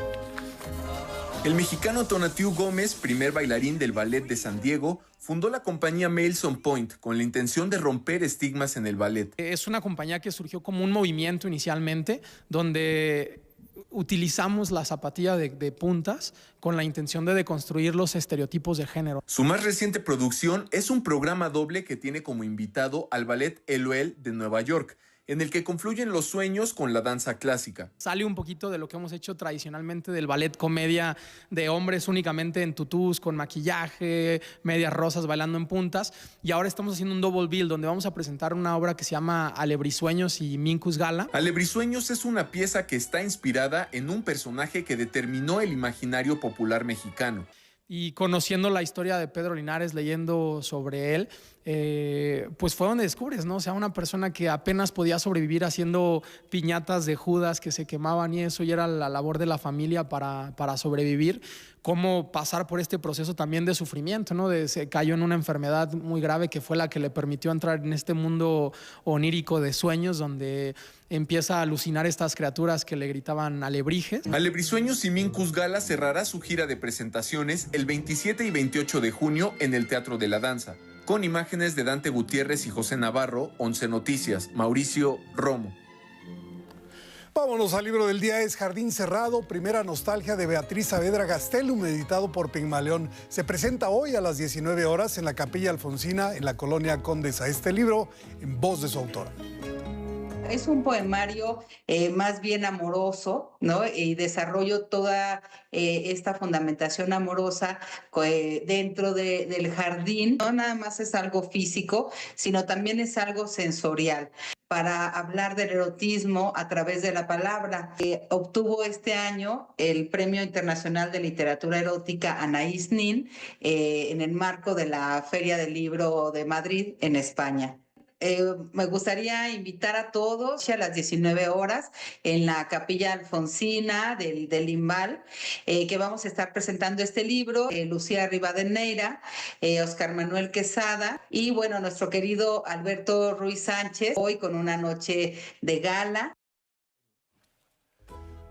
El mexicano Tonatiuh Gómez, primer bailarín del Ballet de San Diego, fundó la compañía Melson Point con la intención de romper estigmas en el ballet. Es una compañía que surgió como un movimiento inicialmente, donde utilizamos la zapatilla de puntas con la intención de deconstruir los estereotipos de género. Su más reciente producción es un programa doble que tiene como invitado al Ballet Eluel de Nueva York, en el que confluyen los sueños con la danza clásica. Sale un poquito de lo que hemos hecho tradicionalmente del ballet comedia de hombres únicamente en tutús, con maquillaje, medias rosas, bailando en puntas. Y ahora estamos haciendo un double bill donde vamos a presentar una obra que se llama Alebrisueños y Minkus Gala. Alebrisueños es una pieza que está inspirada en un personaje que determinó el imaginario popular mexicano. Y conociendo la historia de Pedro Linares, leyendo sobre él, pues fue donde descubres, ¿no? O sea, una persona que apenas podía sobrevivir haciendo piñatas de Judas que se quemaban y eso, y era la labor de la familia para sobrevivir. Cómo pasar por este proceso también de sufrimiento, ¿no? Se cayó en una enfermedad muy grave que fue la que le permitió entrar en este mundo onírico de sueños, donde empieza a alucinar estas criaturas que le gritaban alebrijes. Alebrisueños y Minkus Gala cerrará su gira de presentaciones el 27 y 28 de junio en el Teatro de la Danza, con imágenes de Dante Gutiérrez y José Navarro, 11 Noticias, Mauricio Romo. Vámonos al libro del día, es Jardín Cerrado, primera nostalgia de Beatriz Saavedra Gastelum, editado por Pigmalión. Se presenta hoy a las 19 horas en la Capilla Alfonsina, en la colonia Condesa. Este libro en voz de su autora. Es un poemario más bien amoroso, ¿no? Y desarrollo toda esta fundamentación amorosa dentro del jardín. No nada más es algo físico, sino también es algo sensorial. Para hablar del erotismo a través de la palabra. Obtuvo este año el Premio Internacional de Literatura Erótica Anaïs Nin en el marco de la Feria del Libro de Madrid en España. me gustaría invitar a todos a las 19 horas en la Capilla Alfonsina del Imbal, que vamos a estar presentando este libro, Lucía Rivadeneira, Oscar Manuel Quesada y bueno, nuestro querido Alberto Ruiz Sánchez, hoy con una noche de gala.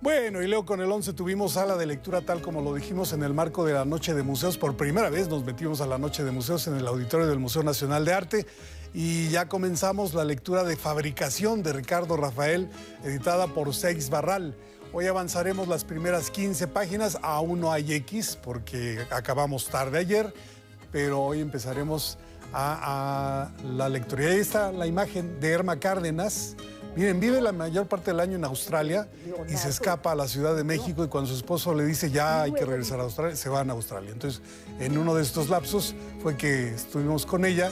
Bueno, y luego con el 11 tuvimos sala de lectura tal como lo dijimos en el marco de la Noche de Museos. Por primera vez nos metimos a la Noche de Museos en el auditorio del Museo Nacional de Arte y ya comenzamos la lectura de Fabricación de Ricardo Rafael, editada por Seix Barral. Hoy avanzaremos las primeras 15 páginas, aún no hay X porque acabamos tarde ayer, pero hoy empezaremos a la lectura. Y ahí está la imagen de Erma Cárdenas. Miren, vive la mayor parte del año en Australia y se escapa a la Ciudad de México y cuando su esposo le dice ya hay que regresar a Australia, se van a Australia. Entonces, en uno de estos lapsos fue que estuvimos con ella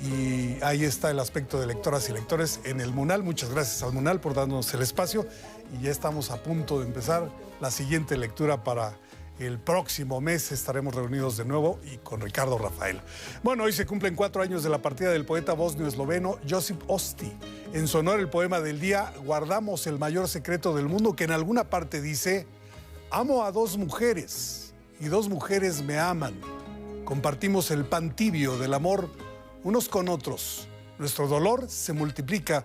y ahí está el aspecto de lectoras y lectores en el MUNAL. Muchas gracias al MUNAL por darnos el espacio y ya estamos a punto de empezar la siguiente lectura para el próximo mes. Estaremos reunidos de nuevo y con Ricardo Rafael. Bueno, hoy se cumplen 4 años de la partida del poeta bosnio-esloveno Josip Osti. En su honor, el poema del día, guardamos el mayor secreto del mundo, que en alguna parte dice: amo a 2 mujeres y 2 mujeres me aman. Compartimos el pan tibio del amor unos con otros. Nuestro dolor se multiplica,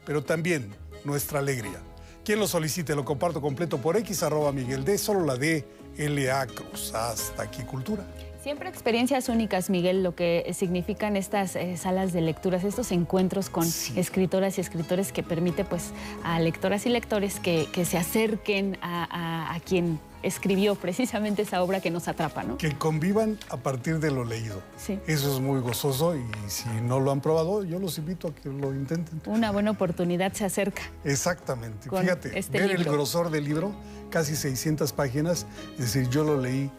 pero también nuestra alegría. Quien lo solicite, lo comparto completo por X, @Miguel D, solo la D, L.A. Cruz. Hasta aquí, Cultura. Siempre experiencias únicas, Miguel, lo que significan estas salas de lecturas, estos encuentros con escritoras y escritores que permite pues a lectoras y lectores que se acerquen a quien escribió precisamente esa obra que nos atrapa, ¿no? Que convivan a partir de lo leído. Sí. Eso es muy gozoso y si no lo han probado, yo los invito a que lo intenten. Una buena oportunidad se acerca. Exactamente. Con Fíjate, ver el grosor del libro, casi 600 páginas, es decir, yo lo leí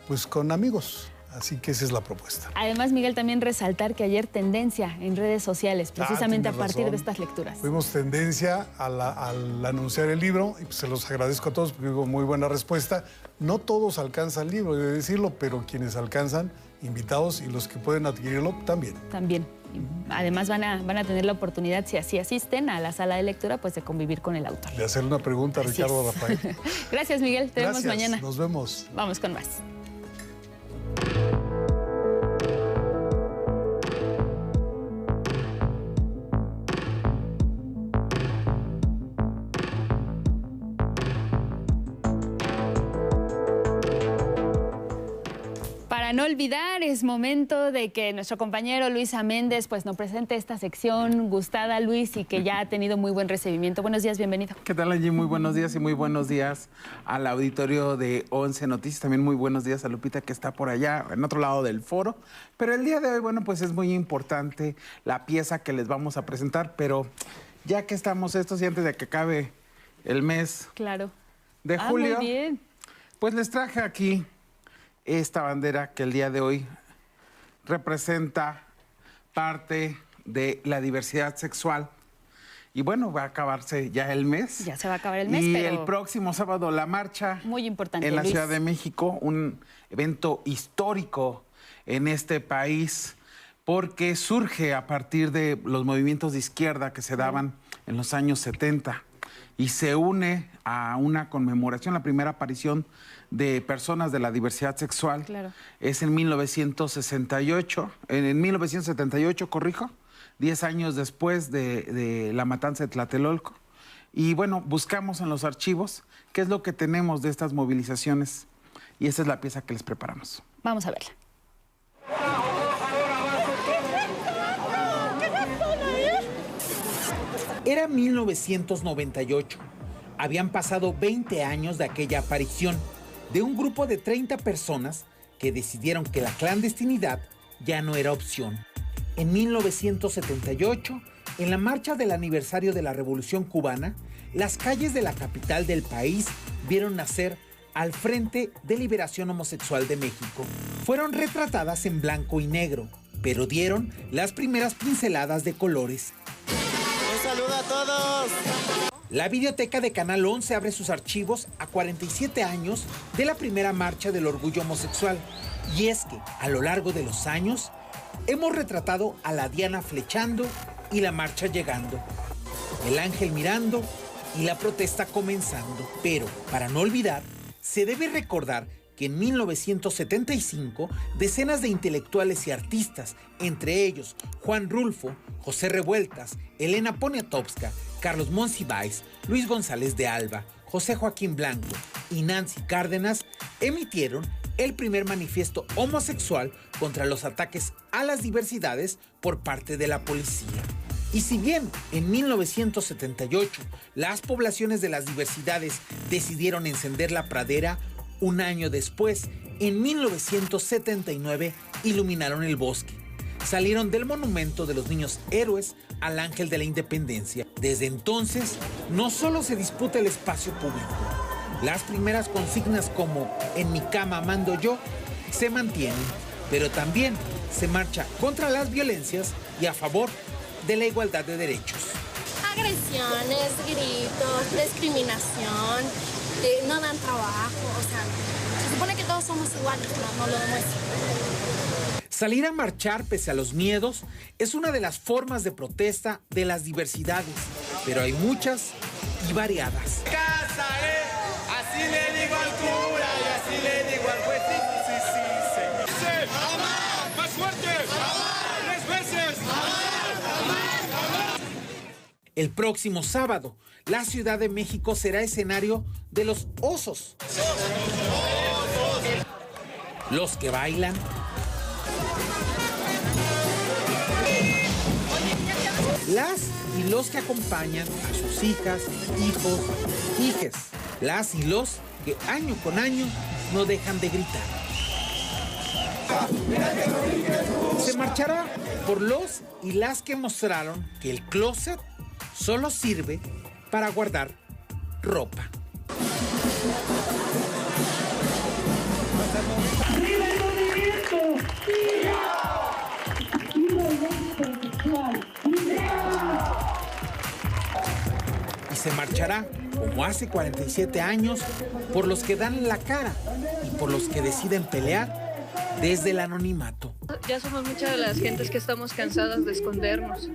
pues con amigos. Así que esa es la propuesta. Además, Miguel, también resaltar que ayer tendencia en redes sociales, precisamente a partir de estas lecturas. Fuimos tendencia al anunciar el libro y pues se los agradezco a todos porque hubo muy buena respuesta. No todos alcanzan el libro, he de decirlo, pero quienes alcanzan, invitados y los que pueden adquirirlo, también. También. Además van a tener la oportunidad, si así asisten a la sala de lectura, pues de convivir con el autor. De hacerle una pregunta a Ricardo Rafael. Gracias, Miguel. Te vemos mañana. Nos vemos. Vamos con más. Para no olvidar, es momento de que nuestro compañero Luis Méndez pues nos presente esta sección gustada, Luis, y que ya ha tenido muy buen recibimiento. Buenos días, bienvenido. ¿Qué tal, Angie? Muy buenos días y muy buenos días al auditorio de 11 Noticias. También muy buenos días a Lupita, que está por allá, en otro lado del foro. Pero el día de hoy, bueno, pues es muy importante la pieza que les vamos a presentar, pero ya que estamos estos y antes de que acabe el mes de julio, muy bien. Pues les traje aquí esta bandera que el día de hoy representa parte de la diversidad sexual. Y bueno, va a acabarse ya el mes. Ya se va a acabar el mes, pero el próximo sábado la marcha muy importante, en la Luis. Ciudad de México, un evento histórico en este país, porque surge a partir de los movimientos de izquierda que se daban en los años 70 y se une a una conmemoración, la primera aparición de personas de la diversidad sexual. Claro. Es en 1968, en 1978, corrijo, 10 años después de la matanza de Tlatelolco. Y bueno, buscamos en los archivos qué es lo que tenemos de estas movilizaciones y esta es la pieza que les preparamos. Vamos a verla. Era 1998. Habían pasado 20 años de aquella aparición de un grupo de 30 personas que decidieron que la clandestinidad ya no era opción. En 1978, en la marcha del aniversario de la Revolución Cubana, las calles de la capital del país vieron nacer al Frente de Liberación Homosexual de México. Fueron retratadas en blanco y negro, pero dieron las primeras pinceladas de colores. ¡Un saludo a todos! La Videoteca de Canal 11 abre sus archivos a 47 años de la primera marcha del orgullo homosexual. Y es que, a lo largo de los años, hemos retratado a la Diana flechando y la marcha llegando, el ángel mirando y la protesta comenzando. Pero, para no olvidar, se debe recordar que en 1975 decenas de intelectuales y artistas, entre ellos Juan Rulfo, José Revueltas, Elena Poniatowska, Carlos Monsiváis, Luis González de Alba, José Joaquín Blanco y Nancy Cárdenas, emitieron el primer manifiesto homosexual contra los ataques a las diversidades por parte de la policía. Y si bien en 1978 las poblaciones de las diversidades decidieron encender la pradera, un año después, en 1979, iluminaron el bosque. Salieron del monumento de los niños héroes al Ángel de la Independencia. Desde entonces, no solo se disputa el espacio público, las primeras consignas como "en mi cama mando yo" se mantienen, pero también se marcha contra las violencias y a favor de la igualdad de derechos. Agresiones, gritos, discriminación, no dan trabajo, o sea, se supone que todos somos iguales, no lo demuestran. Salir a marchar pese a los miedos es una de las formas de protesta de las diversidades, pero hay muchas y variadas. Casa, así le digo al cura y así le digo al juez. Sí. ¡Jamás! ¡Más fuerte! ¡Jamás! ¡3 veces! ¡Jamás! El próximo sábado, la Ciudad de México será escenario de los osos. Los que bailan, las y los que acompañan a sus hijas, hijos, hijes, las y los que año con año no dejan de gritar. Se marchará por los y las que mostraron que el closet solo sirve para guardar ropa. ¡Viva el movimiento! ¡Viva el movimiento sexual! Y se marchará, como hace 47 años, por los que dan la cara y por los que deciden pelear desde el anonimato. Ya somos muchas de las gentes que estamos cansadas de escondernos.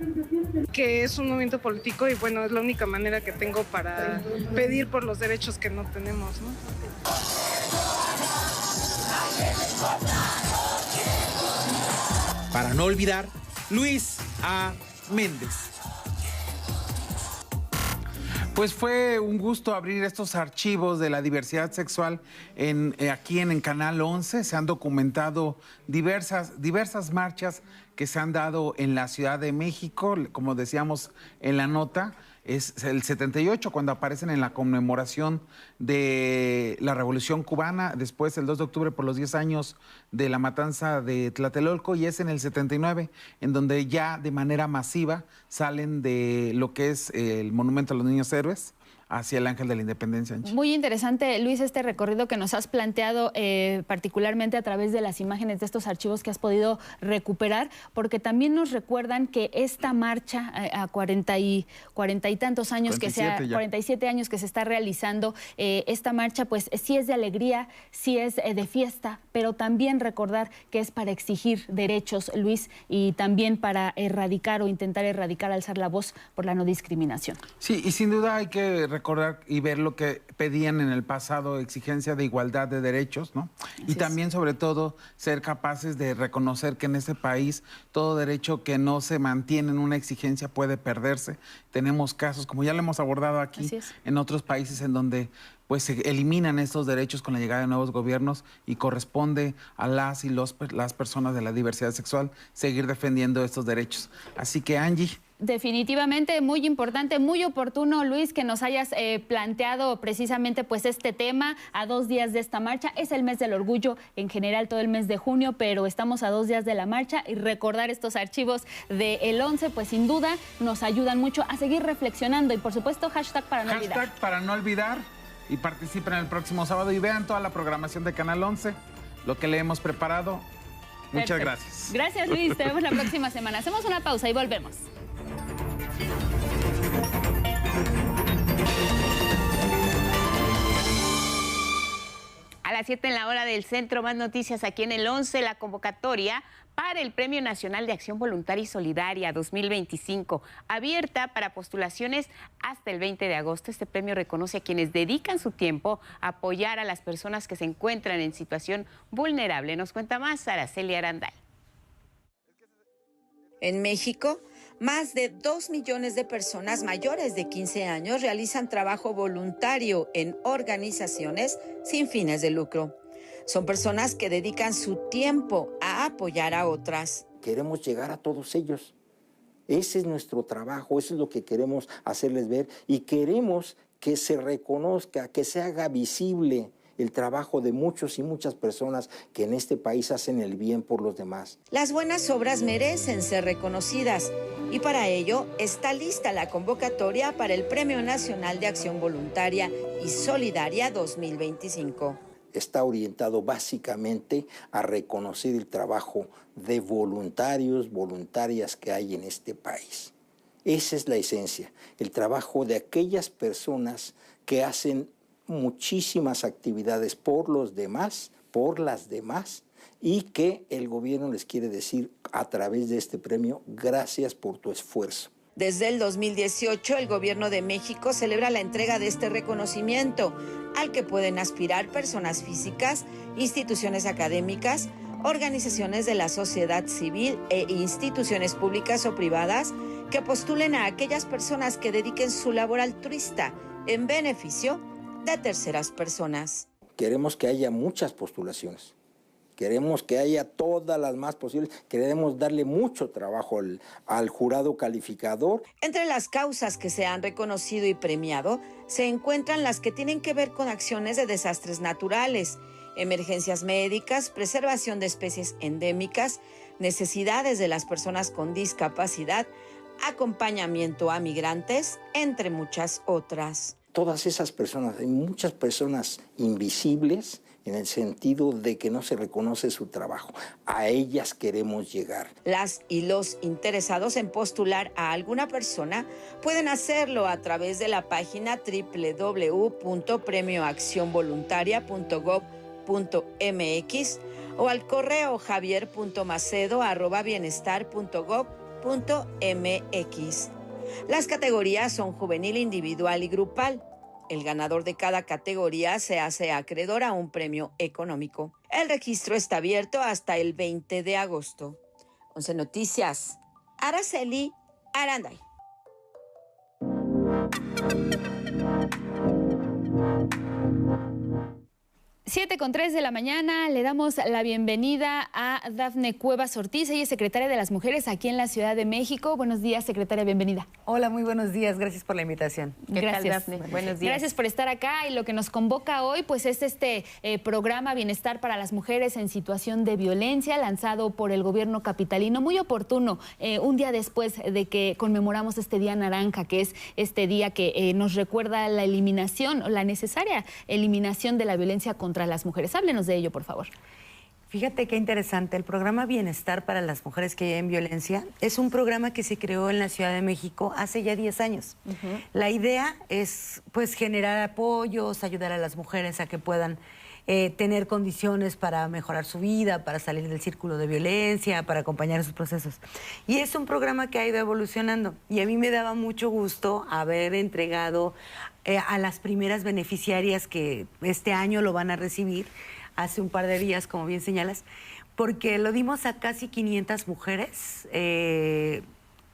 Que es un movimiento político y bueno, es la única manera que tengo para pedir por los derechos que no tenemos, ¿no? Para no olvidar, Luis A. Méndez. Pues fue un gusto abrir estos archivos de la diversidad sexual aquí en Canal 11. Se han documentado diversas marchas que se han dado en la Ciudad de México, como decíamos en la nota. Es el 78 cuando aparecen en la conmemoración de la Revolución Cubana, después el 2 de octubre por los 10 años de la matanza de Tlatelolco, y es en el 79 en donde ya de manera masiva salen de lo que es el Monumento a los Niños Héroes hacia el Ángel de la Independencia. Muy interesante, Luis, este recorrido que nos has planteado, particularmente a través de las imágenes de estos archivos que has podido recuperar, porque también nos recuerdan que esta marcha a 40 y tantos años, 47 años que se está realizando, esta marcha pues sí es de alegría, sí es de fiesta, pero también recordar que es para exigir derechos, Luis, y también para erradicar o intentar erradicar, alzar la voz por la no discriminación. Sí, y sin duda hay que recordar y ver lo que pedían en el pasado, exigencia de igualdad de derechos, ¿no? Y también, sobre todo, ser capaces de reconocer que en este país todo derecho que no se mantiene en una exigencia puede perderse. Tenemos casos, como ya lo hemos abordado aquí, en otros países en donde pues se eliminan estos derechos con la llegada de nuevos gobiernos y corresponde a las y las personas de la diversidad sexual seguir defendiendo estos derechos. Así que, Angie, definitivamente muy importante, muy oportuno, Luis, que nos hayas planteado precisamente pues este tema a 2 días de esta marcha. Es el mes del orgullo en general, todo el mes de junio, pero estamos a 2 días de la marcha y recordar estos archivos del 11, pues sin duda nos ayudan mucho a seguir reflexionando y por supuesto hashtag para no olvidar. Hashtag para no olvidar y participen el próximo sábado y vean toda la programación de Canal 11, lo que le hemos preparado. Muchas gracias. Gracias, Luis. Te vemos la próxima semana. Hacemos una pausa y volvemos. A las 7 en la hora del centro, más noticias aquí en el 11, la convocatoria para el Premio Nacional de Acción Voluntaria y Solidaria 2025, abierta para postulaciones hasta el 20 de agosto. Este premio reconoce a quienes dedican su tiempo a apoyar a las personas que se encuentran en situación vulnerable. Nos cuenta más Araceli Aranday. En México, más de 2 millones de personas mayores de 15 años realizan trabajo voluntario en organizaciones sin fines de lucro. Son personas que dedican su tiempo a apoyar a otras. Queremos llegar a todos ellos. Ese es nuestro trabajo, eso es lo que queremos hacerles ver y queremos que se reconozca, que se haga visible el trabajo de muchos y muchas personas que en este país hacen el bien por los demás. Las buenas obras merecen ser reconocidas y para ello está lista la convocatoria para el Premio Nacional de Acción Voluntaria y Solidaria 2025. Está orientado básicamente a reconocer el trabajo de voluntarios, voluntarias que hay en este país. Esa es la esencia, el trabajo de aquellas personas que hacen muchísimas actividades por los demás, por las demás, y que el gobierno les quiere decir a través de este premio, gracias por tu esfuerzo. Desde el 2018, el Gobierno de México celebra la entrega de este reconocimiento, al que pueden aspirar personas físicas, instituciones académicas, organizaciones de la sociedad civil e instituciones públicas o privadas que postulen a aquellas personas que dediquen su labor altruista en beneficio de terceras personas. Queremos que haya muchas postulaciones. Queremos que haya todas las más posibles. Queremos darle mucho trabajo al jurado calificador. Entre las causas que se han reconocido y premiado, se encuentran las que tienen que ver con acciones de desastres naturales, emergencias médicas, preservación de especies endémicas, necesidades de las personas con discapacidad, acompañamiento a migrantes, entre muchas otras. Todas esas personas, hay muchas personas invisibles en el sentido de que no se reconoce su trabajo. A ellas queremos llegar. Las y los interesados en postular a alguna persona pueden hacerlo a través de la página www.premioaccionvoluntaria.gov.mx o al correo javier.macedo@bienestar.gov.mx. Las categorías son juvenil, individual y grupal. El ganador de cada categoría se hace acreedor a un premio económico. El registro está abierto hasta el 20 de agosto. 11 Noticias, Araceli Aranday. 7:03 de la mañana, le damos la bienvenida a Dafne Cuevas Ortiz, ella es secretaria de las Mujeres aquí en la Ciudad de México. Buenos días, secretaria, bienvenida. Hola, muy buenos días, gracias por la invitación. Gracias, Dafne. Buenos días. Gracias por estar acá y lo que nos convoca hoy pues es este programa Bienestar para las Mujeres en Situación de Violencia, lanzado por el gobierno capitalino, muy oportuno, un día después de que conmemoramos este Día Naranja, que es este día que nos recuerda la eliminación, la necesaria eliminación de la violencia contra las mujeres. Háblenos de ello, por favor. Fíjate qué interesante. El programa Bienestar para las Mujeres que viven violencia es un programa que se creó en la Ciudad de México hace ya 10 años. La idea es pues generar apoyos, ayudar a las mujeres a que puedan tener condiciones para mejorar su vida, para salir del círculo de violencia, para acompañar sus procesos. Y es un programa que ha ido evolucionando. Y a mí me daba mucho gusto haber entregado a las primeras beneficiarias que este año lo van a recibir, hace un par de días, como bien señalas, porque lo dimos a casi 500 mujeres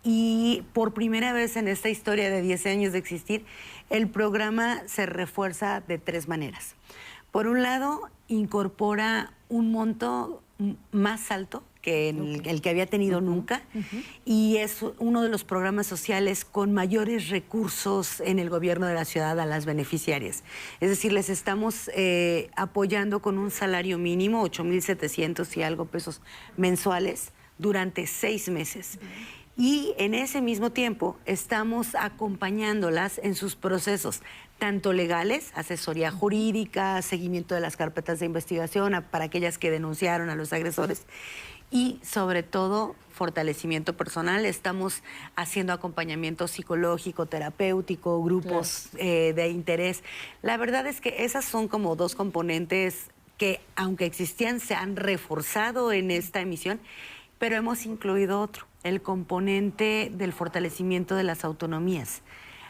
y por primera vez en esta historia de 10 años de existir, el programa se refuerza de 3 maneras. Por un lado, incorpora un monto más alto que el que había tenido nunca, y es uno de los programas sociales con mayores recursos en el gobierno de la ciudad a las beneficiarias. Es decir, les estamos apoyando con un salario mínimo, 8,700 y algo pesos mensuales, durante 6 meses. Y en ese mismo tiempo estamos acompañándolas en sus procesos, tanto legales, asesoría jurídica, seguimiento de las carpetas de investigación para aquellas que denunciaron a los agresores, y sobre todo fortalecimiento personal. Estamos haciendo acompañamiento psicológico, terapéutico, grupos de interés. La verdad es que esas son como 2 componentes que, aunque existían, se han reforzado en esta emisión pero hemos incluido otro, el componente del fortalecimiento de las autonomías.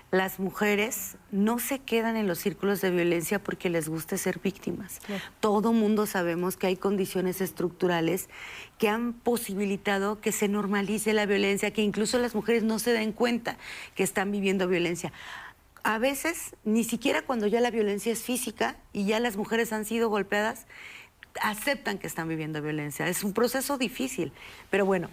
Las mujeres no se quedan en los círculos de violencia porque les guste ser víctimas. Claro. Todo mundo sabemos que hay condiciones estructurales que han posibilitado que se normalice la violencia, que incluso las mujeres no se den cuenta que están viviendo violencia. A veces, ni siquiera cuando ya la violencia es física y ya las mujeres han sido golpeadas, aceptan que están viviendo violencia. Es un proceso difícil, pero bueno,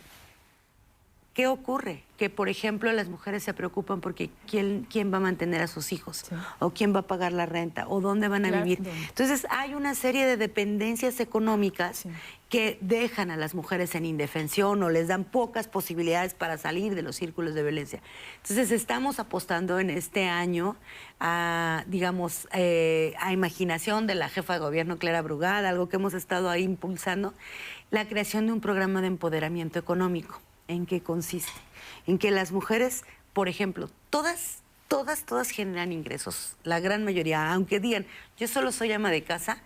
¿qué ocurre? Que, por ejemplo, las mujeres se preocupan porque quién va a mantener a sus hijos, sí, o quién va a pagar la renta, o dónde van a vivir. Entonces, hay una serie de dependencias económicas, sí, que dejan a las mujeres en indefensión o les dan pocas posibilidades para salir de los círculos de violencia. Entonces, estamos apostando en este año a, digamos, a imaginación de la jefa de gobierno, Clara Brugada, algo que hemos estado ahí impulsando, la creación de un programa de empoderamiento económico. ¿En qué consiste? En que las mujeres, por ejemplo, todas generan ingresos, la gran mayoría, aunque digan, yo solo soy ama de casa,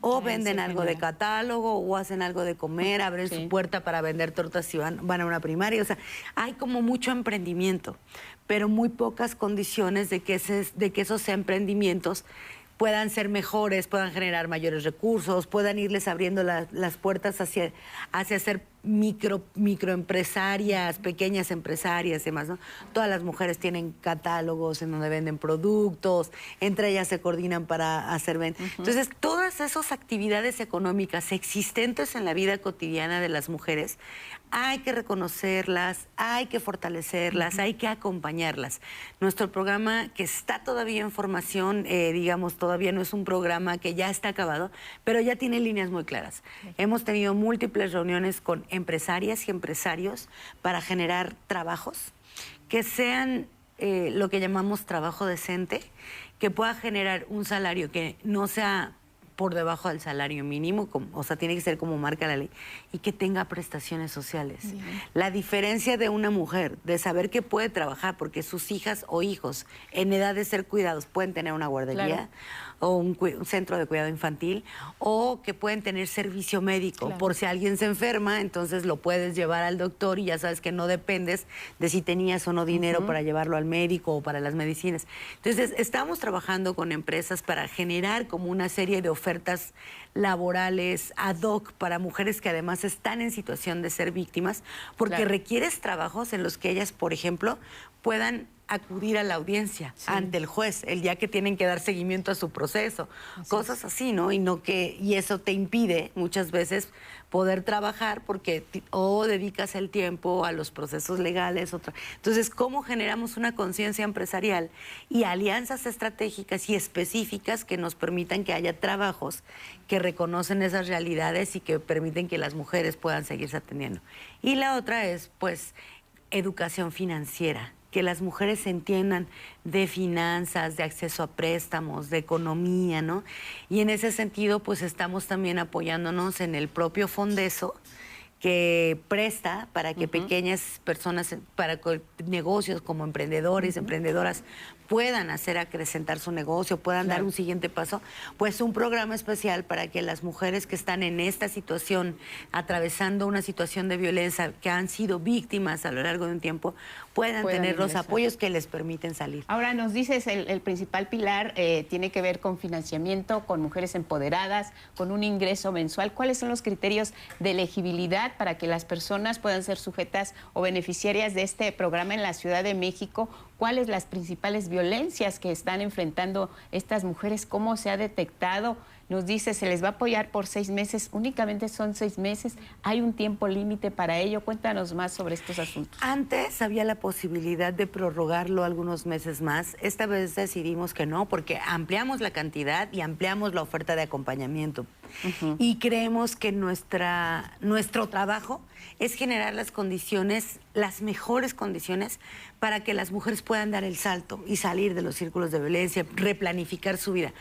o venden algo de catálogo, o hacen algo de comer, abren su puerta para vender tortas si van a una primaria, o sea, hay como mucho emprendimiento, pero muy pocas condiciones de que esos emprendimientos puedan ser mejores, puedan generar mayores recursos, puedan irles abriendo las puertas hacia ser microempresarias, pequeñas empresarias y demás, ¿no? Todas las mujeres tienen catálogos en donde venden productos, entre ellas se coordinan para hacer ventas. Entonces, todas esas actividades económicas existentes en la vida cotidiana de las mujeres, hay que reconocerlas, hay que fortalecerlas, hay que acompañarlas. Nuestro programa, que está todavía en formación, digamos, todavía no es un programa que ya está acabado, pero ya tiene líneas muy claras. Hemos tenido múltiples reuniones con empresarias y empresarios para generar trabajos que sean lo que llamamos trabajo decente, que pueda generar un salario que no sea por debajo del salario mínimo, o sea, tiene que ser como marca la ley, y que tenga prestaciones sociales. Bien. La diferencia de una mujer, de saber que puede trabajar porque sus hijas o hijos en edad de ser cuidados pueden tener una guardería, claro, o un centro de cuidado infantil, o que pueden tener servicio médico, claro, por si alguien se enferma, entonces lo puedes llevar al doctor y ya sabes que no dependes de si tenías o no dinero para llevarlo al médico o para las medicinas. Entonces, estamos trabajando con empresas para generar como una serie de ofertas laborales ad hoc para mujeres que además están en situación de ser víctimas, porque claro, requieres trabajos en los que ellas, por ejemplo, puedan acudir a la audiencia, sí, ante el juez, el día que tienen que dar seguimiento a su proceso, cosas así, ¿no? Y eso te impide muchas veces poder trabajar porque o dedicas el tiempo a los procesos legales. Entonces, ¿cómo generamos una conciencia empresarial y alianzas estratégicas y específicas que nos permitan que haya trabajos que reconocen esas realidades y que permiten que las mujeres puedan seguirse atendiendo? Y la otra es, pues, educación financiera, que las mujeres entiendan de finanzas, de acceso a préstamos, de economía, ¿no? Y en ese sentido, pues estamos también apoyándonos en el propio Fondeso, que presta para que pequeñas personas, para que negocios como emprendedores, emprendedoras puedan hacer acrecentar su negocio, puedan dar un siguiente paso, pues un programa especial para que las mujeres que están en esta situación, atravesando una situación de violencia, que han sido víctimas a lo largo de un tiempo, puedan tener los apoyos que les permiten salir. Ahora nos dices, el principal pilar tiene que ver con financiamiento, con mujeres empoderadas, con un ingreso mensual. ¿Cuáles son los criterios de elegibilidad para que las personas puedan ser sujetas o beneficiarias de este programa en la Ciudad de México? ¿Cuáles las principales violencias que están enfrentando estas mujeres? ¿Cómo se ha detectado? Nos dice, se les va a apoyar por 6 meses, únicamente son 6 meses, ¿hay un tiempo límite para ello? Cuéntanos más sobre estos asuntos. Antes había la posibilidad de prorrogarlo algunos meses más, esta vez decidimos que no, porque ampliamos la cantidad y ampliamos la oferta de acompañamiento. Y creemos que nuestro trabajo es generar las condiciones, las mejores condiciones para que las mujeres puedan dar el salto y salir de los círculos de violencia, replanificar su vida.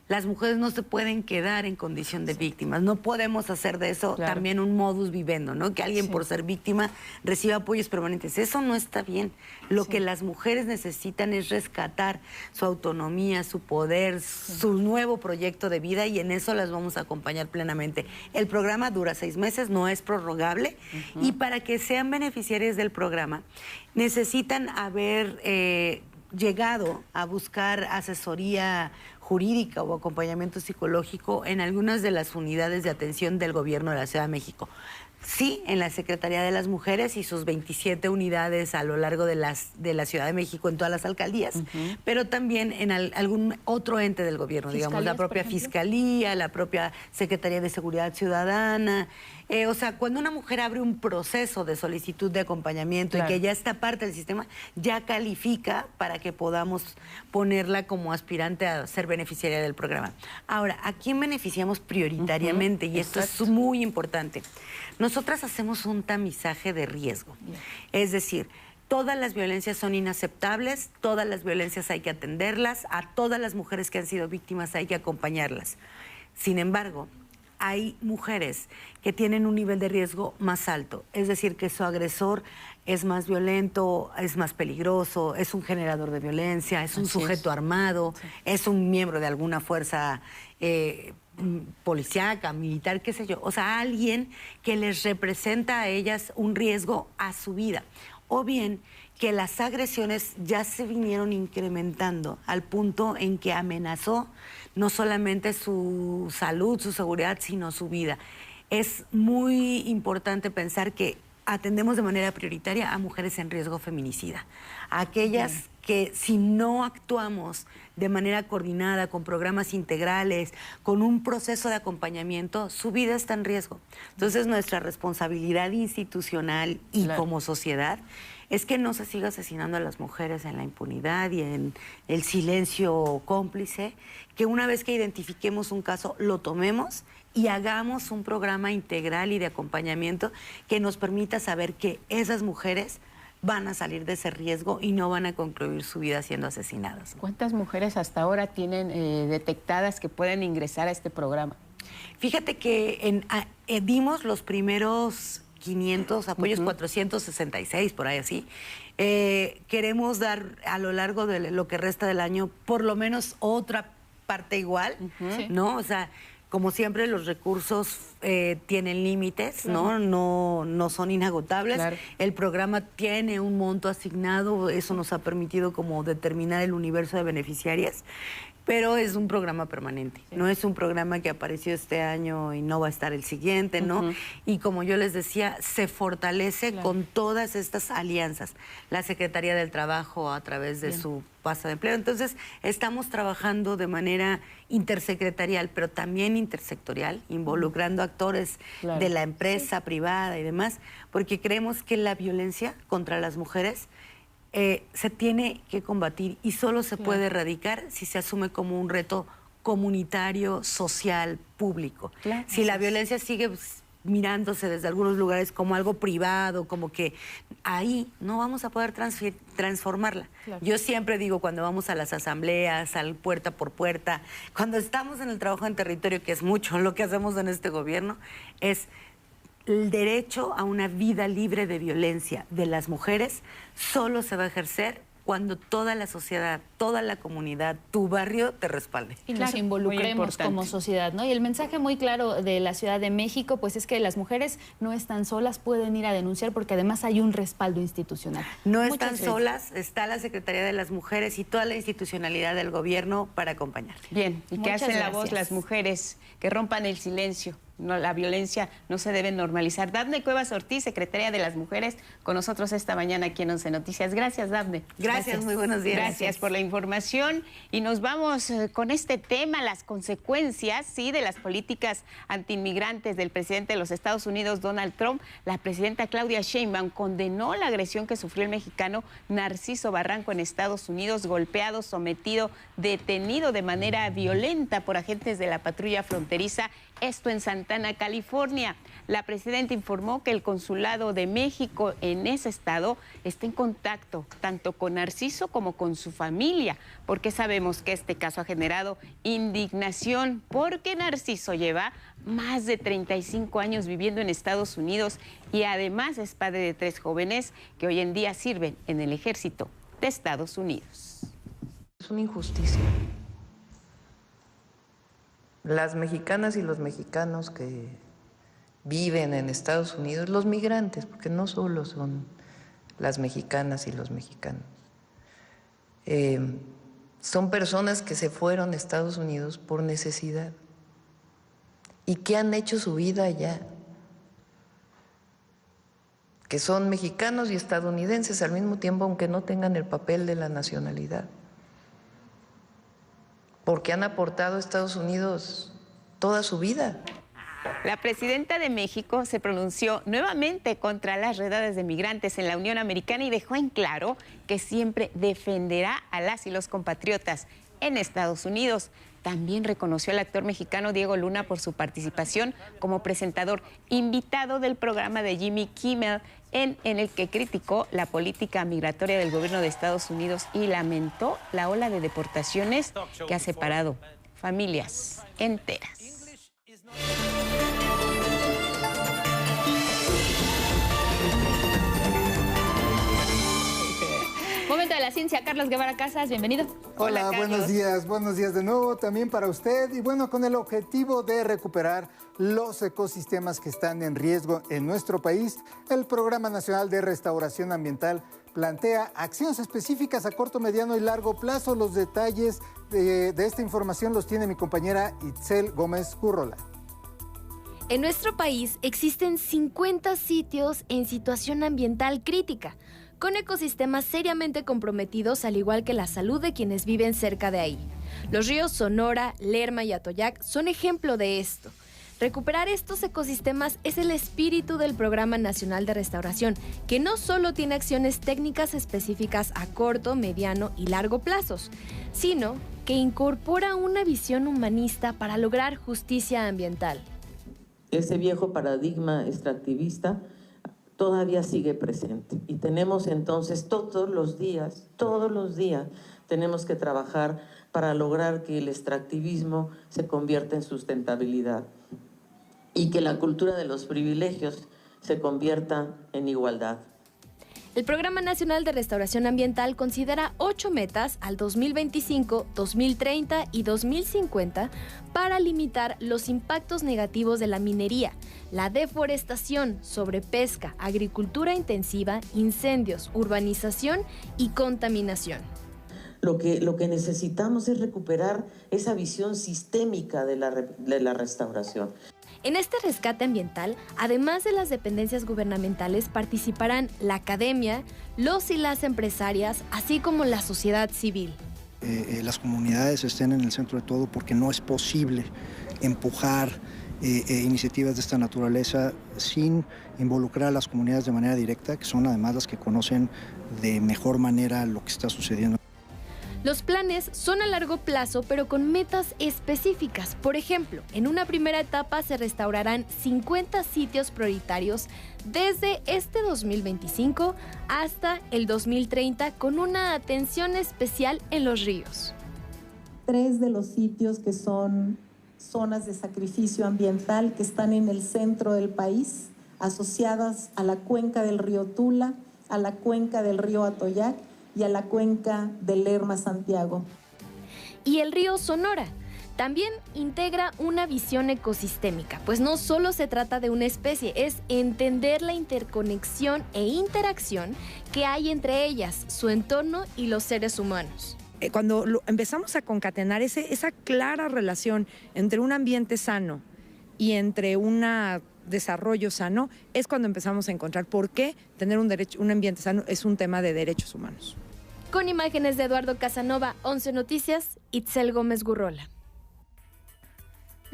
las mujeres no se pueden quedar en condición de víctimas. No podemos hacer de eso también un modus vivendi, ¿no? Que alguien por ser víctima reciba apoyos permanentes. Eso no está bien. Lo que las mujeres necesitan es rescatar su autonomía, su poder, su nuevo proyecto de vida, y en eso las vamos a acompañar plenamente. El programa dura 6 meses, no es prorrogable, y para que sean beneficiarias del programa necesitan haber llegado a buscar asesoría jurídica o acompañamiento psicológico en algunas de las unidades de atención del gobierno de la Ciudad de México. Sí, en la Secretaría de las Mujeres y sus 27 unidades a lo largo de la Ciudad de México en todas las alcaldías, pero también en algún otro ente del gobierno, digamos, la propia Fiscalía, la propia Secretaría de Seguridad Ciudadana. O sea, cuando una mujer abre un proceso de solicitud de acompañamiento y que ya está parte del sistema, ya califica para que podamos ponerla como aspirante a ser beneficiaria del programa. Ahora, ¿a quién beneficiamos prioritariamente? Y esto es muy importante. Nosotras hacemos un tamizaje de riesgo. Es decir, todas las violencias son inaceptables, todas las violencias hay que atenderlas, a todas las mujeres que han sido víctimas hay que acompañarlas. Sin embargo, hay mujeres que tienen un nivel de riesgo más alto, es decir, que su agresor es más violento, es más peligroso, es un generador de violencia, es un sujeto armado, es un miembro de alguna fuerza policíaca, militar, qué sé yo. O sea, alguien que les representa a ellas un riesgo a su vida. O bien que las agresiones ya se vinieron incrementando al punto en que amenazó no solamente su salud, su seguridad, sino su vida. Es muy importante pensar que atendemos de manera prioritaria a mujeres en riesgo feminicida, a aquellas que si no actuamos de manera coordinada, con programas integrales, con un proceso de acompañamiento, su vida está en riesgo. Entonces, nuestra responsabilidad institucional y como sociedad es que no se siga asesinando a las mujeres en la impunidad y en el silencio cómplice, que una vez que identifiquemos un caso, lo tomemos y hagamos un programa integral y de acompañamiento que nos permita saber que esas mujeres van a salir de ese riesgo y no van a concluir su vida siendo asesinadas. ¿Cuántas mujeres hasta ahora tienen detectadas que pueden ingresar a este programa? Fíjate que dimos los primeros 500 apoyos, 466, por ahí así. Queremos dar a lo largo de lo que resta del año por lo menos otra parte igual, ¿no? O sea, como siempre, los recursos tienen límites, ¿no? No son inagotables. El programa tiene un monto asignado, eso nos ha permitido como determinar el universo de beneficiarias, pero es un programa permanente, no es un programa que apareció este año y no va a estar el siguiente, ¿no? Y como yo les decía, se fortalece con todas estas alianzas. La Secretaría del Trabajo a través de su pasa de empleo. Entonces, estamos trabajando de manera intersecretarial, pero también intersectorial, involucrando actores de la empresa privada y demás, porque creemos que la violencia contra las mujeres se tiene que combatir y solo se puede erradicar si se asume como un reto comunitario, social, público. Si la violencia sigue mirándose desde algunos lugares como algo privado, como que ahí no vamos a poder transformarla. Yo siempre digo, cuando vamos a las asambleas, al puerta por puerta, cuando estamos en el trabajo en territorio, que es mucho lo que hacemos en este gobierno, es el derecho a una vida libre de violencia de las mujeres solo se va a ejercer cuando toda la sociedad, toda la comunidad, tu barrio te respalde. Y nos involucremos como sociedad, ¿no? Y el mensaje muy claro de la Ciudad de México, pues es que las mujeres no están solas, pueden ir a denunciar porque además hay un respaldo institucional. No están solas, está la Secretaría de las Mujeres y toda la institucionalidad del gobierno para acompañar. Bien, y que hacen la voz las mujeres, que rompan el silencio. No, la violencia no se debe normalizar. Dafne Cuevas Ortiz, secretaria de las Mujeres, con nosotros esta mañana aquí en 11 Noticias. Gracias, Dafne. Gracias, muy buenos días. Gracias por la información. Y nos vamos con este tema, las consecuencias, sí, de las políticas antiinmigrantes del presidente de los Estados Unidos, Donald Trump. La presidenta Claudia Sheinbaum condenó la agresión que sufrió el mexicano Narciso Barranco en Estados Unidos, golpeado, sometido, detenido de manera violenta por agentes de la patrulla fronteriza. Esto en Santiago Santana, California. La presidenta informó que el Consulado de México en ese estado está en contacto tanto con Narciso como con su familia, porque sabemos que este caso ha generado indignación, porque Narciso lleva más de 35 años viviendo en Estados Unidos y además es padre de 3 jóvenes que hoy en día sirven en el ejército de Estados Unidos. Es una injusticia. Las mexicanas y los mexicanos que viven en Estados Unidos, los migrantes, porque no solo son las mexicanas y los mexicanos, son personas que se fueron a Estados Unidos por necesidad y que han hecho su vida allá, que son mexicanos y estadounidenses al mismo tiempo, aunque no tengan el papel de la nacionalidad, porque han aportado a Estados Unidos toda su vida. La presidenta de México se pronunció nuevamente contra las redadas de migrantes en la Unión Americana y dejó en claro que siempre defenderá a las y los compatriotas en Estados Unidos. También reconoció al actor mexicano Diego Luna por su participación como presentador invitado del programa de Jimmy Kimmel, en el que criticó la política migratoria del gobierno de Estados Unidos y lamentó la ola de deportaciones que ha separado familias enteras. Momento de la ciencia, Carlos Guevara Casas, bienvenido. Hola, buenos días de nuevo también para usted. Y bueno, con el objetivo de recuperar los ecosistemas que están en riesgo en nuestro país, el Programa Nacional de Restauración Ambiental plantea acciones específicas a corto, mediano y largo plazo. Los detalles de esta información los tiene mi compañera Itzel Gómez Currola. En nuestro país existen 50 sitios en situación ambiental crítica, con ecosistemas seriamente comprometidos, al igual que la salud de quienes viven cerca de ahí. Los ríos Sonora, Lerma y Atoyac son ejemplo de esto. Recuperar estos ecosistemas es el espíritu del Programa Nacional de Restauración, que no solo tiene acciones técnicas específicas a corto, mediano y largo plazos, sino que incorpora una visión humanista para lograr justicia ambiental. Ese viejo paradigma extractivista todavía sigue presente y tenemos entonces todos los días tenemos que trabajar para lograr que el extractivismo se convierta en sustentabilidad y que la cultura de los privilegios se convierta en igualdad. El Programa Nacional de Restauración Ambiental considera 8 metas al 2025, 2030 y 2050 para limitar los impactos negativos de la minería, la deforestación, sobrepesca, agricultura intensiva, incendios, urbanización y contaminación. Lo que necesitamos es recuperar esa visión sistémica de la restauración. En este rescate ambiental, además de las dependencias gubernamentales, participarán la academia, los y las empresarias, así como la sociedad civil. Las comunidades estén en el centro de todo, porque no es posible empujar iniciativas de esta naturaleza sin involucrar a las comunidades de manera directa, que son además las que conocen de mejor manera lo que está sucediendo. Los planes son a largo plazo, pero con metas específicas. Por ejemplo, en una primera etapa se restaurarán 50 sitios prioritarios desde este 2025 hasta el 2030, con una atención especial en los ríos. 3 de los sitios que son zonas de sacrificio ambiental que están en el centro del país, asociadas a la cuenca del río Tula, a la cuenca del río Atoyac y a la cuenca del Lerma Santiago. Y el río Sonora también integra una visión ecosistémica, pues no solo se trata de una especie, es entender la interconexión e interacción que hay entre ellas, su entorno y los seres humanos. Cuando empezamos a concatenar esa clara relación entre un ambiente sano y entre un desarrollo sano, es cuando empezamos a encontrar por qué tener un ambiente sano es un tema de derechos humanos. Con imágenes de Eduardo Casanova, 11 Noticias, Itzel Gómez Gurrola.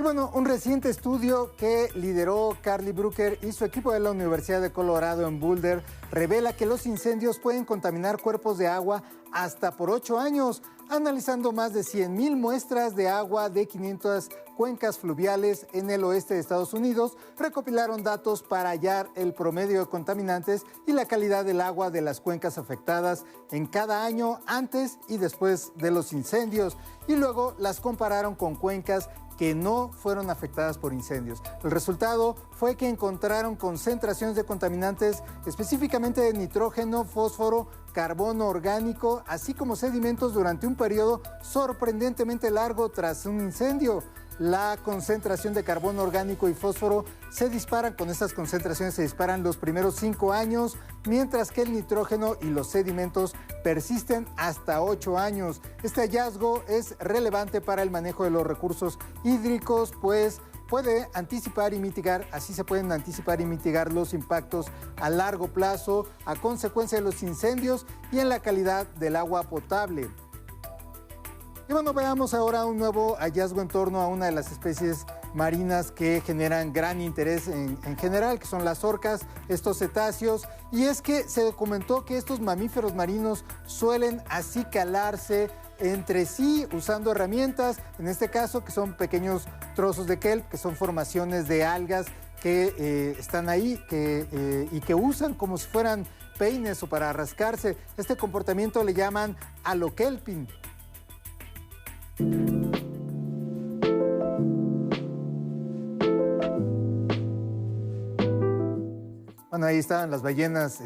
Y bueno, un reciente estudio que lideró Carly Brooker y su equipo de la Universidad de Colorado en Boulder revela que los incendios pueden contaminar cuerpos de agua hasta por 8 años. Analizando más de 100,000 muestras de agua de 500 cuencas fluviales en el oeste de Estados Unidos, recopilaron datos para hallar el promedio de contaminantes y la calidad del agua de las cuencas afectadas en cada año antes y después de los incendios, y luego las compararon con cuencas que no fueron afectadas por incendios. El resultado fue que encontraron concentraciones de contaminantes, específicamente de nitrógeno, fósforo, carbono orgánico, así como sedimentos durante un periodo sorprendentemente largo tras un incendio. La concentración de carbono orgánico y fósforo se disparan, con estas concentraciones se disparan los primeros 5 años, mientras que el nitrógeno y los sedimentos persisten hasta 8 años. Este hallazgo es relevante para el manejo de los recursos hídricos, pues puede anticipar y mitigar, así se pueden anticipar y mitigar los impactos a largo plazo a consecuencia de los incendios y en la calidad del agua potable. Y bueno, veamos ahora un nuevo hallazgo en torno a una de las especies marinas que generan gran interés en general, que son las orcas, estos cetáceos. Y es que se documentó que estos mamíferos marinos suelen acicalarse entre sí usando herramientas, en este caso que son pequeños trozos de kelp, que son formaciones de algas que están ahí y que usan como si fueran peines o para rascarse. Este comportamiento le llaman alokelping. Bueno, ahí estaban las ballenas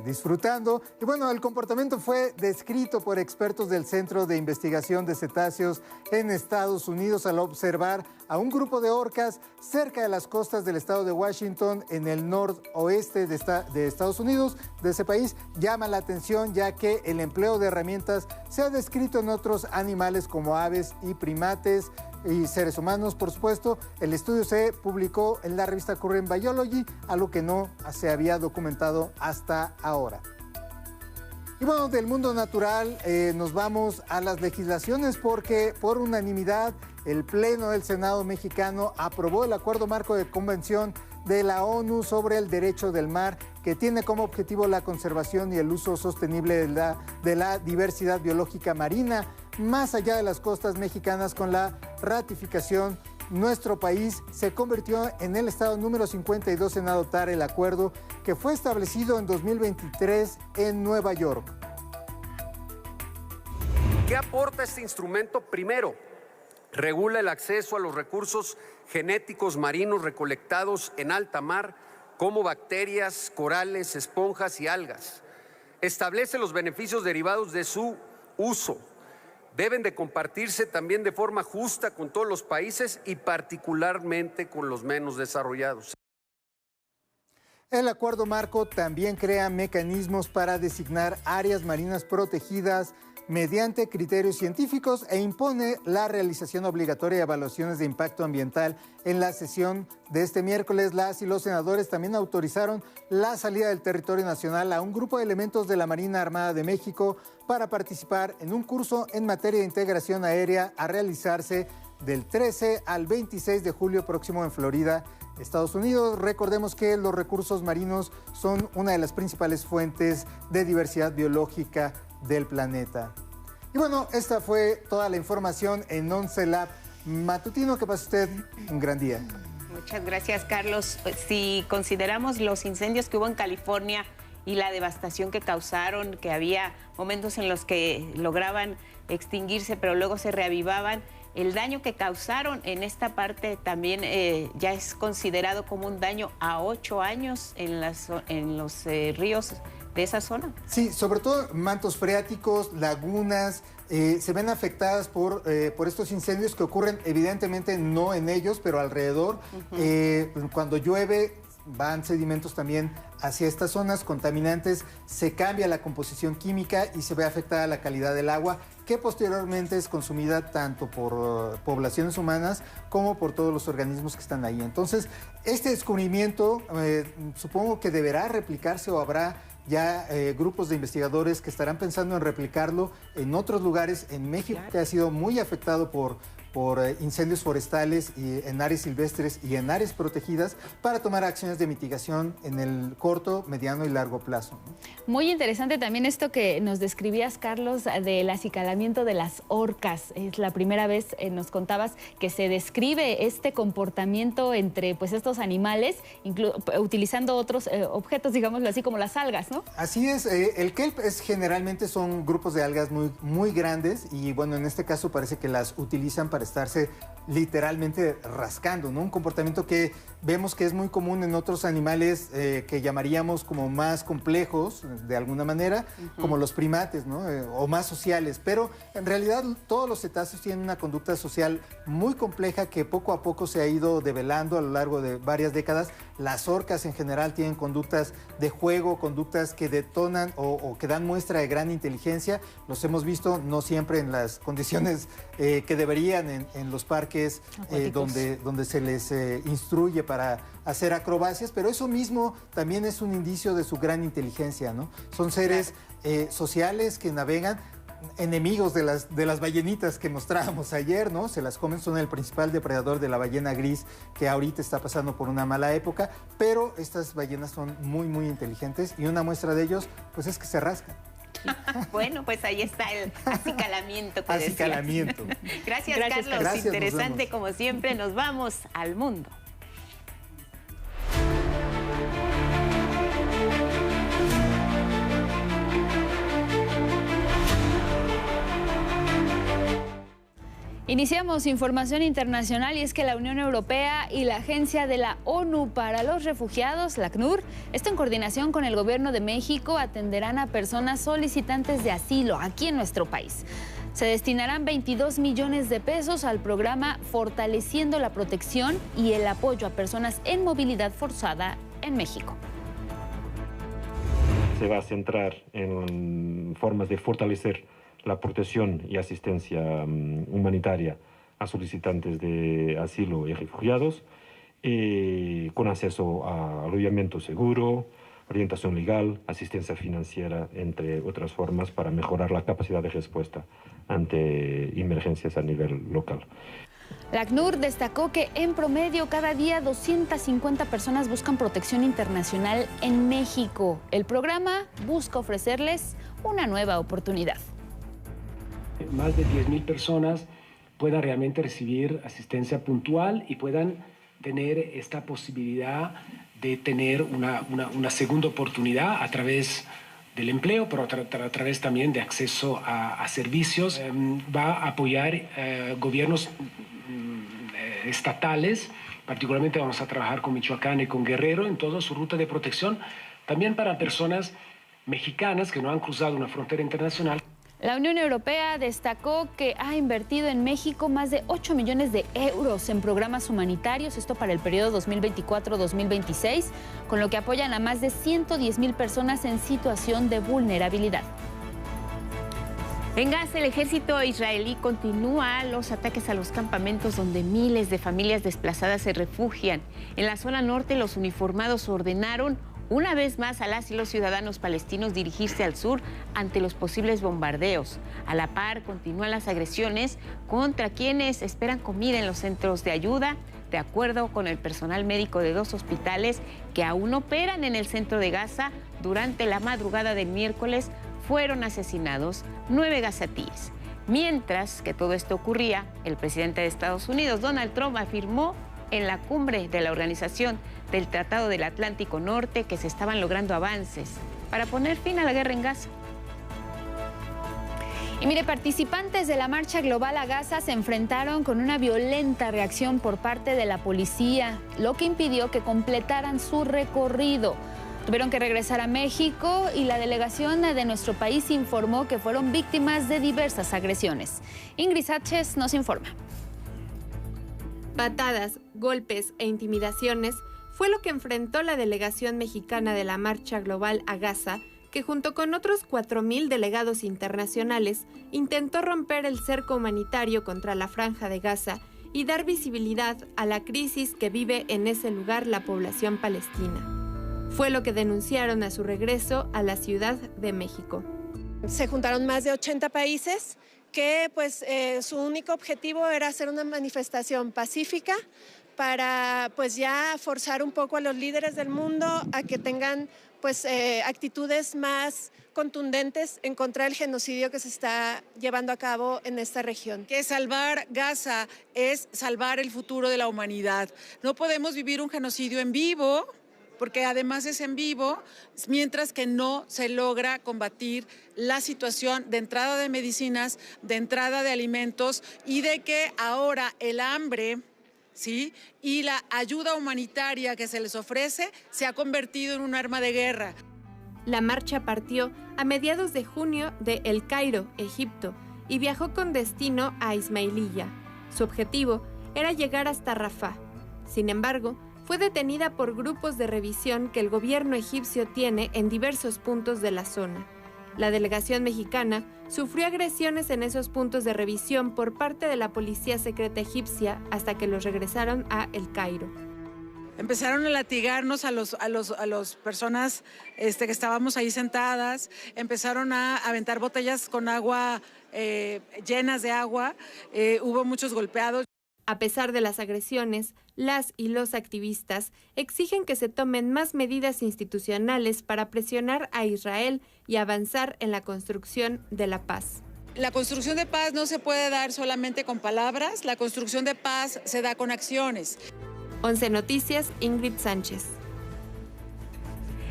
disfrutando. Y bueno, el comportamiento fue descrito por expertos del Centro de Investigación de Cetáceos en Estados Unidos al observar a un grupo de orcas cerca de las costas del estado de Washington, en el noroeste de Estados Unidos, de ese país. Llama la atención ya que el empleo de herramientas se ha descrito en otros animales como aves y primates, y seres humanos, por supuesto. El estudio se publicó en la revista Current Biology, algo que no se había documentado hasta ahora. Y bueno, del mundo natural nos vamos a las legislaciones, porque por unanimidad el Pleno del Senado mexicano aprobó el Acuerdo Marco de Convención de la ONU sobre el Derecho del Mar, que tiene como objetivo la conservación y el uso sostenible de la diversidad biológica marina más allá de las costas mexicanas. Con la ratificación, nuestro país se convirtió en el estado número 52 en adoptar el acuerdo, que fue establecido en 2023 en Nueva York. ¿Qué aporta este instrumento? Primero, regula el acceso a los recursos genéticos marinos recolectados en alta mar, como bacterias, corales, esponjas y algas. Establece los beneficios derivados de su uso. Deben de compartirse también de forma justa con todos los países y particularmente con los menos desarrollados. El acuerdo marco también crea mecanismos para designar áreas marinas protegidas mediante criterios científicos e impone la realización obligatoria de evaluaciones de impacto ambiental. En la sesión de este miércoles, las y los senadores también autorizaron la salida del territorio nacional a un grupo de elementos de la Marina Armada de México para participar en un curso en materia de integración aérea a realizarse del 13 al 26 de julio próximo en Florida, Estados Unidos. Recordemos que los recursos marinos son una de las principales fuentes de diversidad biológica del planeta. Y bueno, esta fue toda la información en 11 Lab Matutino. Que pase usted un gran día. Muchas gracias, Carlos. Si consideramos los incendios que hubo en California y la devastación que causaron, que había momentos en los que lograban extinguirse, pero luego se reavivaban, el daño que causaron en esta parte también ya es considerado como un daño a 8 años en los ríos de esa zona. Sí, sobre todo mantos freáticos, lagunas, se ven afectadas por estos incendios que ocurren evidentemente no en ellos, pero alrededor. Cuando llueve van sedimentos también hacia estas zonas contaminantes, se cambia la composición química y se ve afectada la calidad del agua, que posteriormente es consumida tanto por poblaciones humanas como por todos los organismos que están ahí. Entonces, este descubrimiento supongo que deberá replicarse, o habrá ya grupos de investigadores que estarán pensando en replicarlo en otros lugares en México, claro, que ha sido muy afectado por por incendios forestales y en áreas silvestres y en áreas protegidas para tomar acciones de mitigación en el corto, mediano y largo plazo. Muy interesante también esto que nos describías, Carlos, del acicalamiento de las orcas. Es la primera vez, nos contabas, que se describe este comportamiento entre pues, estos animales, utilizando otros objetos, digámoslo así, como las algas, ¿no? Así es. El kelp generalmente son grupos de algas muy grandes y, bueno, en este caso parece que las utilizan para estarse literalmente rascando, ¿no? Un comportamiento que vemos que es muy común en otros animales que llamaríamos como más complejos, de alguna manera, como los primates, ¿no? O más sociales, pero en realidad todos los cetáceos tienen una conducta social muy compleja que poco a poco se ha ido develando a lo largo de varias décadas. Las orcas en general tienen conductas de juego, conductas que detonan o que dan muestra de gran inteligencia. Los hemos visto no siempre en las condiciones que deberían en los parques donde se les instruye para hacer acrobacias, pero eso mismo también es un indicio de su gran inteligencia, ¿no? Son seres sociales que navegan, enemigos de las ballenitas que mostrábamos ayer, ¿no? Se las comen, son el principal depredador de la ballena gris, que ahorita está pasando por una mala época, pero estas ballenas son muy inteligentes y una muestra de ellos, pues es que se rascan. Bueno, pues ahí está el acicalamiento que acicalamiento. Gracias, Carlos. Gracias, interesante como siempre. Nos vamos al mundo. Iniciamos información internacional y es que la Unión Europea y la Agencia de la ONU para los Refugiados, la ACNUR, esto en coordinación con el Gobierno de México, atenderán a personas solicitantes de asilo aquí en nuestro país. Se destinarán 22 millones de pesos al programa Fortaleciendo la Protección y el Apoyo a Personas en Movilidad Forzada en México. Se va a centrar en formas de fortalecer la protección y asistencia humanitaria a solicitantes de asilo y refugiados, con acceso a alojamiento seguro, orientación legal, asistencia financiera, entre otras formas, para mejorar la capacidad de respuesta ante emergencias a nivel local. La ACNUR destacó que en promedio cada día 250 personas buscan protección internacional en México. El programa busca ofrecerles una nueva oportunidad. Más de 10,000 personas puedan realmente recibir asistencia puntual y puedan tener esta posibilidad de tener una segunda oportunidad a través del empleo, pero a través también de acceso a servicios. Va a apoyar gobiernos estatales, particularmente vamos a trabajar con Michoacán y con Guerrero en toda su ruta de protección, también para personas mexicanas que no han cruzado una frontera internacional. La Unión Europea destacó que ha invertido en México más de 8 millones de euros en programas humanitarios, esto para el periodo 2024-2026, con lo que apoyan a más de 110,000 personas en situación de vulnerabilidad. En Gaza, el ejército israelí continúa los ataques a los campamentos donde miles de familias desplazadas se refugian. En la zona norte, los uniformados ordenaron una vez más a las y los ciudadanos palestinos dirigirse al sur ante los posibles bombardeos. A la par, continúan las agresiones contra quienes esperan comida en los centros de ayuda, de acuerdo con el personal médico de 2 hospitales que aún operan en el centro de Gaza. Durante la madrugada del miércoles fueron asesinados 9 gazatíes. Mientras que todo esto ocurría, el presidente de Estados Unidos, Donald Trump, afirmó en la cumbre de la Organización del Tratado del Atlántico Norte que se estaban logrando avances para poner fin a la guerra en Gaza. Y mire, participantes de la Marcha Global a Gaza se enfrentaron con una violenta reacción por parte de la policía, lo que impidió que completaran su recorrido. Tuvieron que regresar a México y la delegación de nuestro país informó que fueron víctimas de diversas agresiones. Ingrid Sánchez nos informa. Patadas, golpes e intimidaciones fue lo que enfrentó la delegación mexicana de la Marcha Global a Gaza, que junto con otros 4,000 delegados internacionales intentó romper el cerco humanitario contra la Franja de Gaza y dar visibilidad a la crisis que vive en ese lugar la población palestina. Fue lo que denunciaron a su regreso a la Ciudad de México. Se juntaron más de 80 países que pues su único objetivo era hacer una manifestación pacífica para pues ya forzar un poco a los líderes del mundo a que tengan pues actitudes más contundentes en contra del genocidio que se está llevando a cabo en esta región. Que salvar Gaza es salvar el futuro de la humanidad. No podemos vivir un genocidio en vivo, porque además es en vivo, mientras que no se logra combatir la situación de entrada de medicinas, de entrada de alimentos y de que ahora el hambre, ¿sí?, y la ayuda humanitaria que se les ofrece se ha convertido en un arma de guerra. La marcha partió a mediados de junio de El Cairo, Egipto, y viajó con destino a Ismailiyah. Su objetivo era llegar hasta Rafah. Sin embargo, fue detenida por grupos de revisión que el gobierno egipcio tiene en diversos puntos de la zona. La delegación mexicana sufrió agresiones en esos puntos de revisión por parte de la policía secreta egipcia hasta que los regresaron a El Cairo. Empezaron a latigarnos a las personas que estábamos ahí sentadas, empezaron a aventar botellas con agua, llenas de agua, hubo muchos golpeados. A pesar de las agresiones, las y los activistas exigen que se tomen más medidas institucionales para presionar a Israel y avanzar en la construcción de la paz. La construcción de paz no se puede dar solamente con palabras, la construcción de paz se da con acciones. 11 Noticias, Ingrid Sánchez.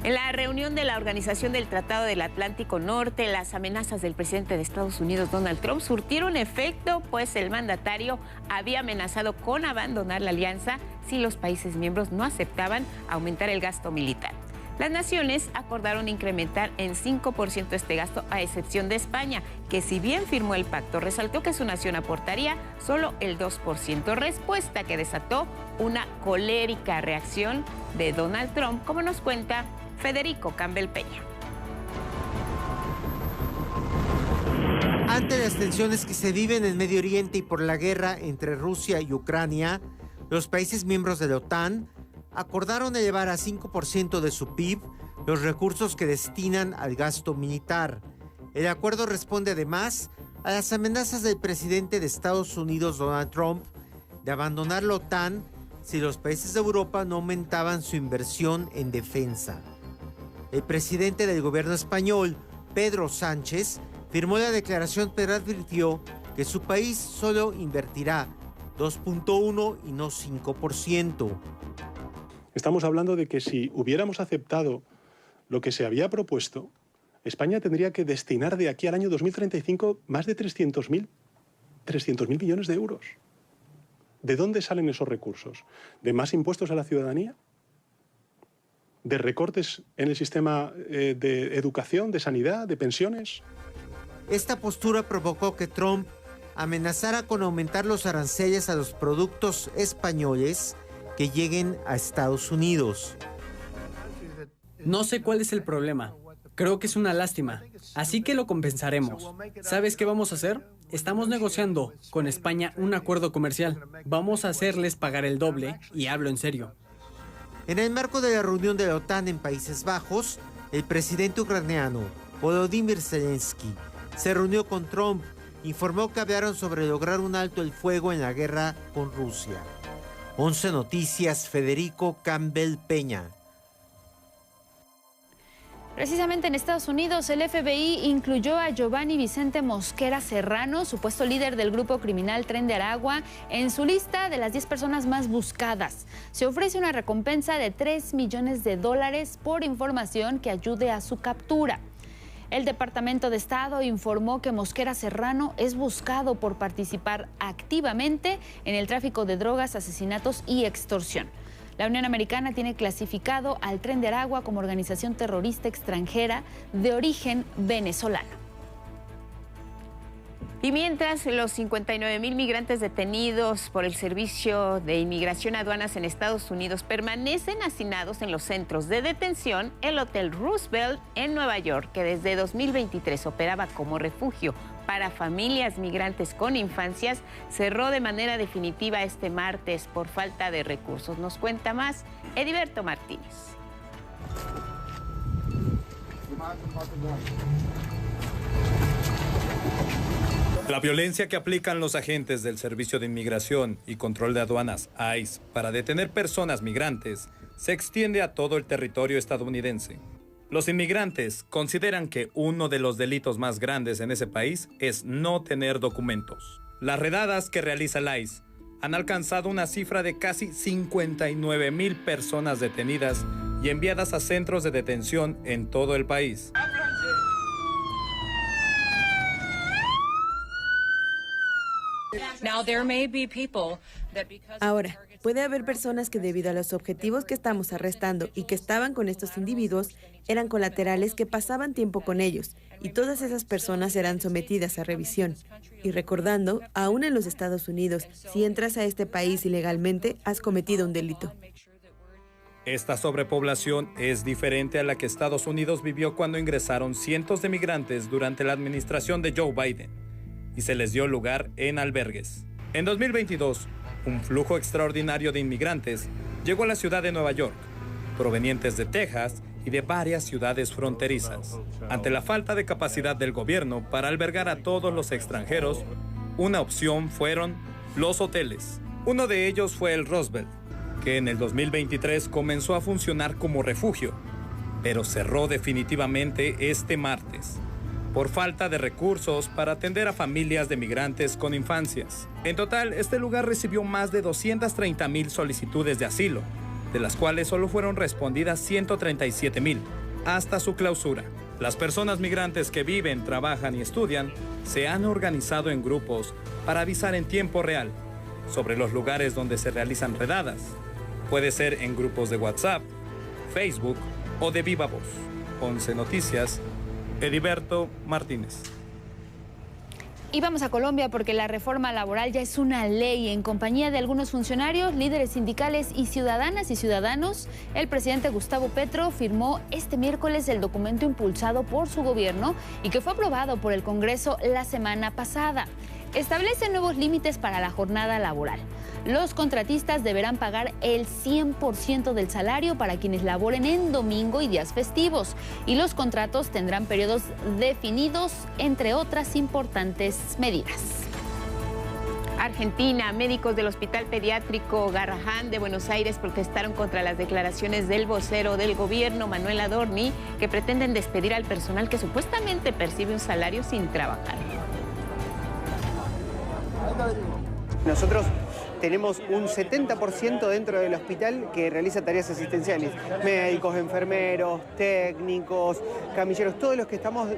En la reunión de la Organización del Tratado del Atlántico Norte, las amenazas del presidente de Estados Unidos, Donald Trump, surtieron efecto, pues el mandatario había amenazado con abandonar la alianza si los países miembros no aceptaban aumentar el gasto militar. Las naciones acordaron incrementar en 5% este gasto, a excepción de España, que si bien firmó el pacto, resaltó que su nación aportaría solo el 2%, respuesta que desató una colérica reacción de Donald Trump, como nos cuenta Federico Campbell Peña. Ante las tensiones que se viven en Medio Oriente y por la guerra entre Rusia y Ucrania, los países miembros de la OTAN acordaron elevar a 5% de su PIB los recursos que destinan al gasto militar. El acuerdo responde además a las amenazas del presidente de Estados Unidos, Donald Trump, de abandonar la OTAN si los países de Europa no aumentaban su inversión en defensa. El presidente del gobierno español, Pedro Sánchez, firmó la declaración pero advirtió que su país solo invertirá 2.1 y no 5%. Estamos hablando de que si hubiéramos aceptado lo que se había propuesto, España tendría que destinar de aquí al año 2035 más de 300.000 millones de euros. ¿De dónde salen esos recursos? ¿De más impuestos a la ciudadanía? ¿De recortes en el sistema de educación, de sanidad, de pensiones? Esta postura provocó que Trump amenazara con aumentar los aranceles a los productos españoles que lleguen a Estados Unidos. No sé cuál es el problema. Creo que es una lástima. Así que lo compensaremos. ¿Sabes qué vamos a hacer? Estamos negociando con España un acuerdo comercial. Vamos a hacerles pagar el doble, y hablo en serio. En el marco de la reunión de la OTAN en Países Bajos, el presidente ucraniano, Volodymyr Zelensky, se reunió con Trump, informó que hablaron sobre lograr un alto el fuego en la guerra con Rusia. 11 Noticias, Federico Campbell Peña. Precisamente en Estados Unidos, el FBI incluyó a Giovanni Vicente Mosquera Serrano, supuesto líder del grupo criminal Tren de Aragua, en su lista de las 10 personas más buscadas. Se ofrece una recompensa de $3 millones por información que ayude a su captura. El Departamento de Estado informó que Mosquera Serrano es buscado por participar activamente en el tráfico de drogas, asesinatos y extorsión. La Unión Americana tiene clasificado al Tren de Aragua como organización terrorista extranjera de origen venezolano. Y mientras los 59,000 migrantes detenidos por el Servicio de Inmigración y Aduanas en Estados Unidos permanecen hacinados en los centros de detención, el Hotel Roosevelt en Nueva York, que desde 2023 operaba como refugio para familias migrantes con infancias, cerró de manera definitiva este martes por falta de recursos. Nos cuenta más Heriberto Martínez. La violencia que aplican los agentes del Servicio de Inmigración y Control de Aduanas, ICE, para detener personas migrantes, se extiende a todo el territorio estadounidense. Los inmigrantes consideran que uno de los delitos más grandes en ese país es no tener documentos. Las redadas que realiza el ICE han alcanzado una cifra de casi 59,000 personas detenidas y enviadas a centros de detención en todo el país. Ahora, puede haber personas que debido a los objetivos que estamos arrestando y que estaban con estos individuos, eran colaterales que pasaban tiempo con ellos, y todas esas personas serán sometidas a revisión. Y recordando, aún en los Estados Unidos, si entras a este país ilegalmente, has cometido un delito. Esta sobrepoblación es diferente a la que Estados Unidos vivió cuando ingresaron cientos de migrantes durante la administración de Joe Biden y se les dio lugar en albergues. En 2022, un flujo extraordinario de inmigrantes llegó a la ciudad de Nueva York, provenientes de Texas y de varias ciudades fronterizas. Ante la falta de capacidad del gobierno para albergar a todos los extranjeros, una opción fueron los hoteles. Uno de ellos fue el Roosevelt, que en el 2023 comenzó a funcionar como refugio, pero cerró definitivamente este martes por falta de recursos para atender a familias de migrantes con infancias. En total, este lugar recibió más de 230,000 solicitudes de asilo, de las cuales solo fueron respondidas 137,000 hasta su clausura. Las personas migrantes que viven, trabajan y estudian se han organizado en grupos para avisar en tiempo real sobre los lugares donde se realizan redadas. Puede ser en grupos de WhatsApp, Facebook o de viva voz. 11 Noticias, Ediberto Martínez. Y vamos a Colombia porque la reforma laboral ya es una ley. En compañía de algunos funcionarios, líderes sindicales y ciudadanas y ciudadanos, el presidente Gustavo Petro firmó este miércoles el documento impulsado por su gobierno y que fue aprobado por el Congreso la semana pasada. Establece nuevos límites para la jornada laboral. Los contratistas deberán pagar el 100% del salario para quienes laboren en domingo y días festivos. Y los contratos tendrán periodos definidos, entre otras importantes medidas. Argentina, médicos del Hospital Pediátrico Garrahan de Buenos Aires protestaron contra las declaraciones del vocero del gobierno, Manuel Adorni, que pretenden despedir al personal que supuestamente percibe un salario sin trabajar. Nosotros tenemos un 70% dentro del hospital que realiza tareas asistenciales. Médicos, enfermeros, técnicos, camilleros, todos los que estamos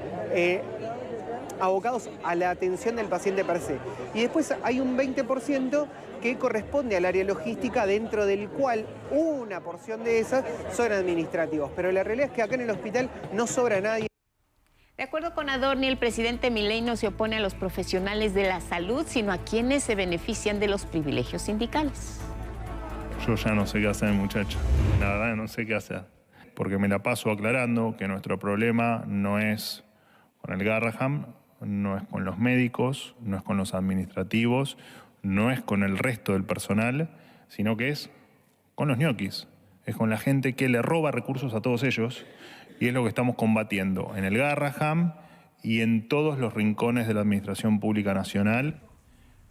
abocados a la atención del paciente per se. Y después hay un 20% que corresponde al área logística, dentro del cual una porción de esas son administrativos. Pero la realidad es que acá en el hospital no sobra nadie. De acuerdo con Adorni, el presidente Milei no se opone a los profesionales de la salud, sino a quienes se benefician de los privilegios sindicales. Yo ya no sé qué hacer, muchacho. La verdad no sé qué hacer. Porque me la paso aclarando que nuestro problema no es con el Garrahan, no es con los médicos, no es con los administrativos, no es con el resto del personal, sino que es con los ñoquis. Es con la gente que le roba recursos a todos ellos. Y es lo que estamos combatiendo en el Garrahan y en todos los rincones de la Administración Pública Nacional.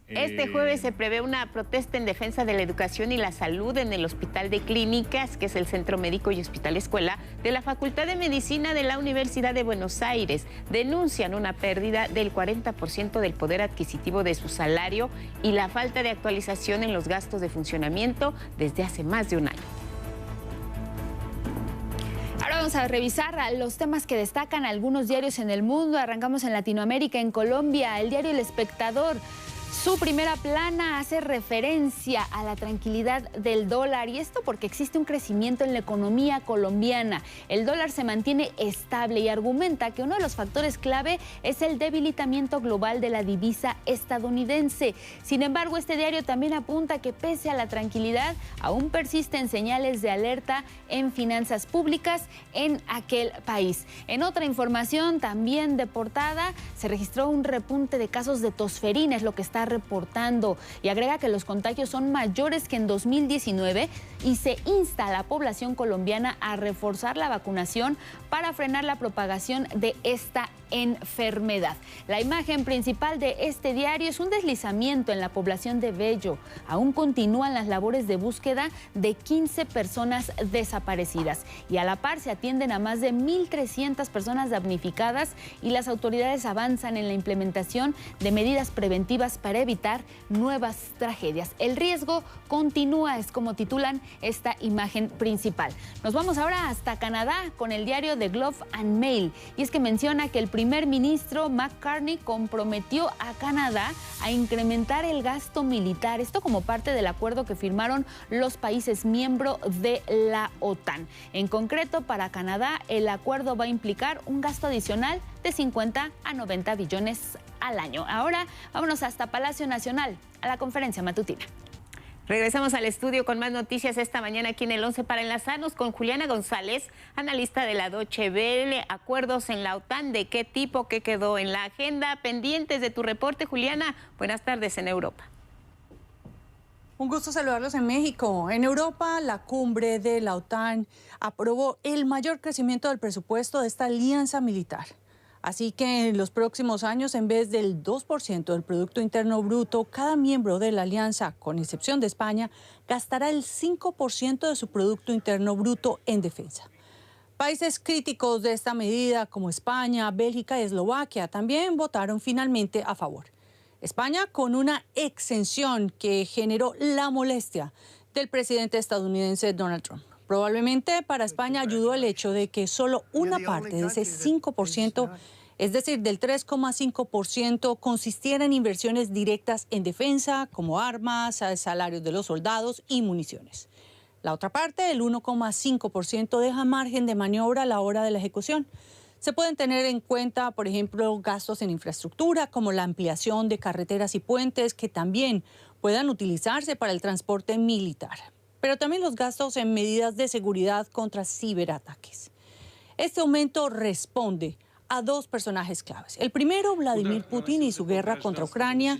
Este jueves se prevé una protesta en defensa de la educación y la salud en el Hospital de Clínicas, que es el Centro Médico y Hospital Escuela de la Facultad de Medicina de la Universidad de Buenos Aires. Denuncian una pérdida del 40% del poder adquisitivo de su salario y la falta de actualización en los gastos de funcionamiento desde hace más de un año. Ahora vamos a revisar los temas que destacan algunos diarios en el mundo. Arrancamos en Latinoamérica, en Colombia. El diario El Espectador, su primera plana hace referencia a la tranquilidad del dólar, y esto porque existe un crecimiento en la economía colombiana. El dólar se mantiene estable y argumenta que uno de los factores clave es el debilitamiento global de la divisa estadounidense. Sin embargo, este diario también apunta que pese a la tranquilidad, aún persisten señales de alerta en finanzas públicas en aquel país. En otra información también de portada, se registró un repunte de casos de tosferina, es lo que está reportando, y agrega que los contagios son mayores que en 2019 y se insta a la población colombiana a reforzar la vacunación para frenar la propagación de esta enfermedad. La imagen principal de este diario es un deslizamiento en la población de Bello. Aún continúan las labores de búsqueda de 15 personas desaparecidas y a la par se atienden a más de 1.300 personas damnificadas y las autoridades avanzan en la implementación de medidas preventivas para evitar nuevas tragedias. El riesgo continúa, es como titulan esta imagen principal. Nos vamos ahora hasta Canadá con el diario The Globe and Mail, y es que menciona que el primer ministro McCartney comprometió a Canadá a incrementar el gasto militar, esto como parte del acuerdo que firmaron los países miembros de la OTAN. En concreto, para Canadá, el acuerdo va a implicar un gasto adicional de 50 a 90 billones al año. Ahora, vámonos hasta Palacio Nacional, a la conferencia matutina. Regresamos al estudio con más noticias esta mañana aquí en el 11 para enlazarnos con Juliana González, analista de la Deutsche Welle. Acuerdos en la OTAN, ¿de qué tipo? ¿Qué quedó en la agenda? Pendientes de tu reporte, Juliana. Buenas tardes en Europa. Un gusto saludarlos en México. En Europa, la cumbre de la OTAN aprobó el mayor crecimiento del presupuesto de esta alianza militar. Así que en los próximos años, en vez del 2% del Producto Interno Bruto, cada miembro de la alianza, con excepción de España, gastará el 5% de su Producto Interno Bruto en defensa. Países críticos de esta medida, como España, Bélgica y Eslovaquia, también votaron finalmente a favor. España con una exención que generó la molestia del presidente estadounidense Donald Trump. Probablemente para España ayudó el hecho de que solo una parte de ese 5%, es decir, del 3,5%, consistiera en inversiones directas en defensa, como armas, salarios de los soldados y municiones. La otra parte, el 1,5%, deja margen de maniobra a la hora de la ejecución. Se pueden tener en cuenta, por ejemplo, gastos en infraestructura, como la ampliación de carreteras y puentes, que también puedan utilizarse para el transporte militar, pero también los gastos en medidas de seguridad contra ciberataques. Este aumento responde a dos personajes claves. El primero, Vladimir Putin y su guerra contra Ucrania,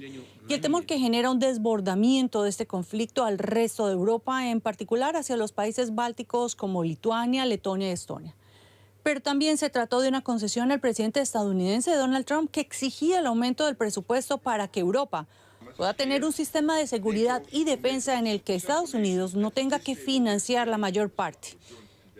y el temor que genera un desbordamiento de este conflicto al resto de Europa, en particular hacia los países bálticos como Lituania, Letonia y Estonia. Pero también se trató de una concesión al presidente estadounidense Donald Trump, que exigía el aumento del presupuesto para que Europa pueda tener un sistema de seguridad y defensa en el que Estados Unidos no tenga que financiar la mayor parte.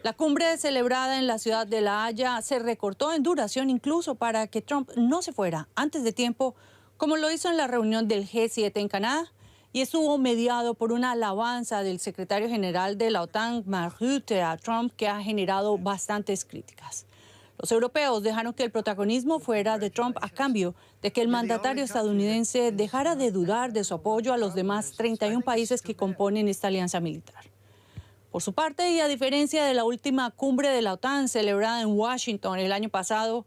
La cumbre celebrada en la ciudad de La Haya se recortó en duración incluso para que Trump no se fuera antes de tiempo, como lo hizo en la reunión del G7 en Canadá, y estuvo mediado por una alabanza del secretario general de la OTAN, Mark Rutte, a Trump, que ha generado bastantes críticas. Los europeos dejaron que el protagonismo fuera de Trump a cambio de que el mandatario estadounidense dejara de dudar de su apoyo a los demás 31 países que componen esta alianza militar. Por su parte, y a diferencia de la última cumbre de la OTAN celebrada en Washington el año pasado,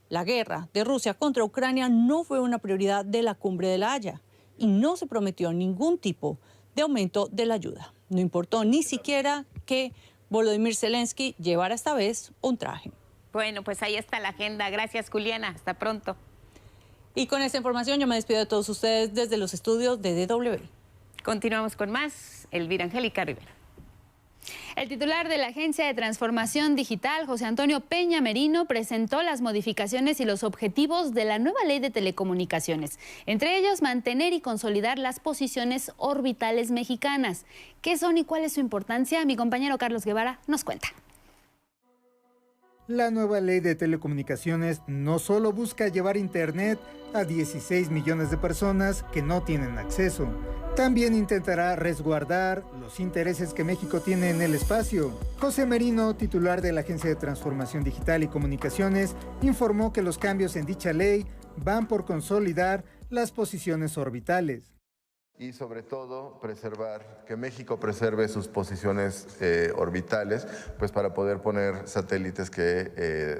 la guerra de Rusia contra Ucrania no fue una prioridad de la cumbre de La Haya y no se prometió ningún tipo de aumento de la ayuda. No importó ni siquiera que Volodymyr Zelensky llevara esta vez un traje. Bueno, pues ahí está la agenda. Gracias, Juliana. Hasta pronto. Y con esta información yo me despido de todos ustedes desde los estudios de DW. Continuamos con más. Elvira Angélica Rivera. El titular de la Agencia de Transformación Digital, José Antonio Peña Merino, presentó las modificaciones y los objetivos de la nueva ley de telecomunicaciones. Entre ellos, mantener y consolidar las posiciones orbitales mexicanas. ¿Qué son y cuál es su importancia? Mi compañero Carlos Guevara nos cuenta. La nueva ley de telecomunicaciones no solo busca llevar Internet a 16 millones de personas que no tienen acceso, también intentará resguardar los intereses que México tiene en el espacio. José Merino, titular de la Agencia de Transformación Digital y Comunicaciones, informó que los cambios en dicha ley van por consolidar las posiciones orbitales. Y sobre todo que México preserve sus posiciones orbitales, pues para poder poner satélites que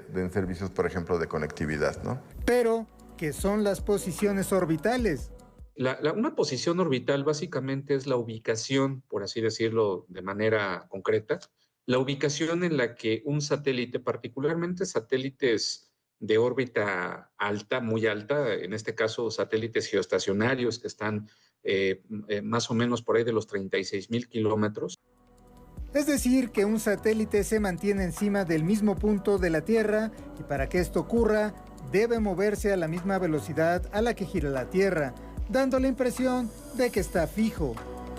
den servicios, por ejemplo, de conectividad, ¿no? Pero, ¿qué son las posiciones orbitales? Una posición orbital básicamente es la ubicación, por así decirlo de manera concreta, la ubicación en la que un satélite, particularmente satélites de órbita alta, muy alta, en este caso satélites geoestacionarios que están más o menos por ahí de los 36,000 kilómetros. Es decir, que un satélite se mantiene encima del mismo punto de la Tierra y para que esto ocurra debe moverse a la misma velocidad a la que gira la Tierra, dando la impresión de que está fijo.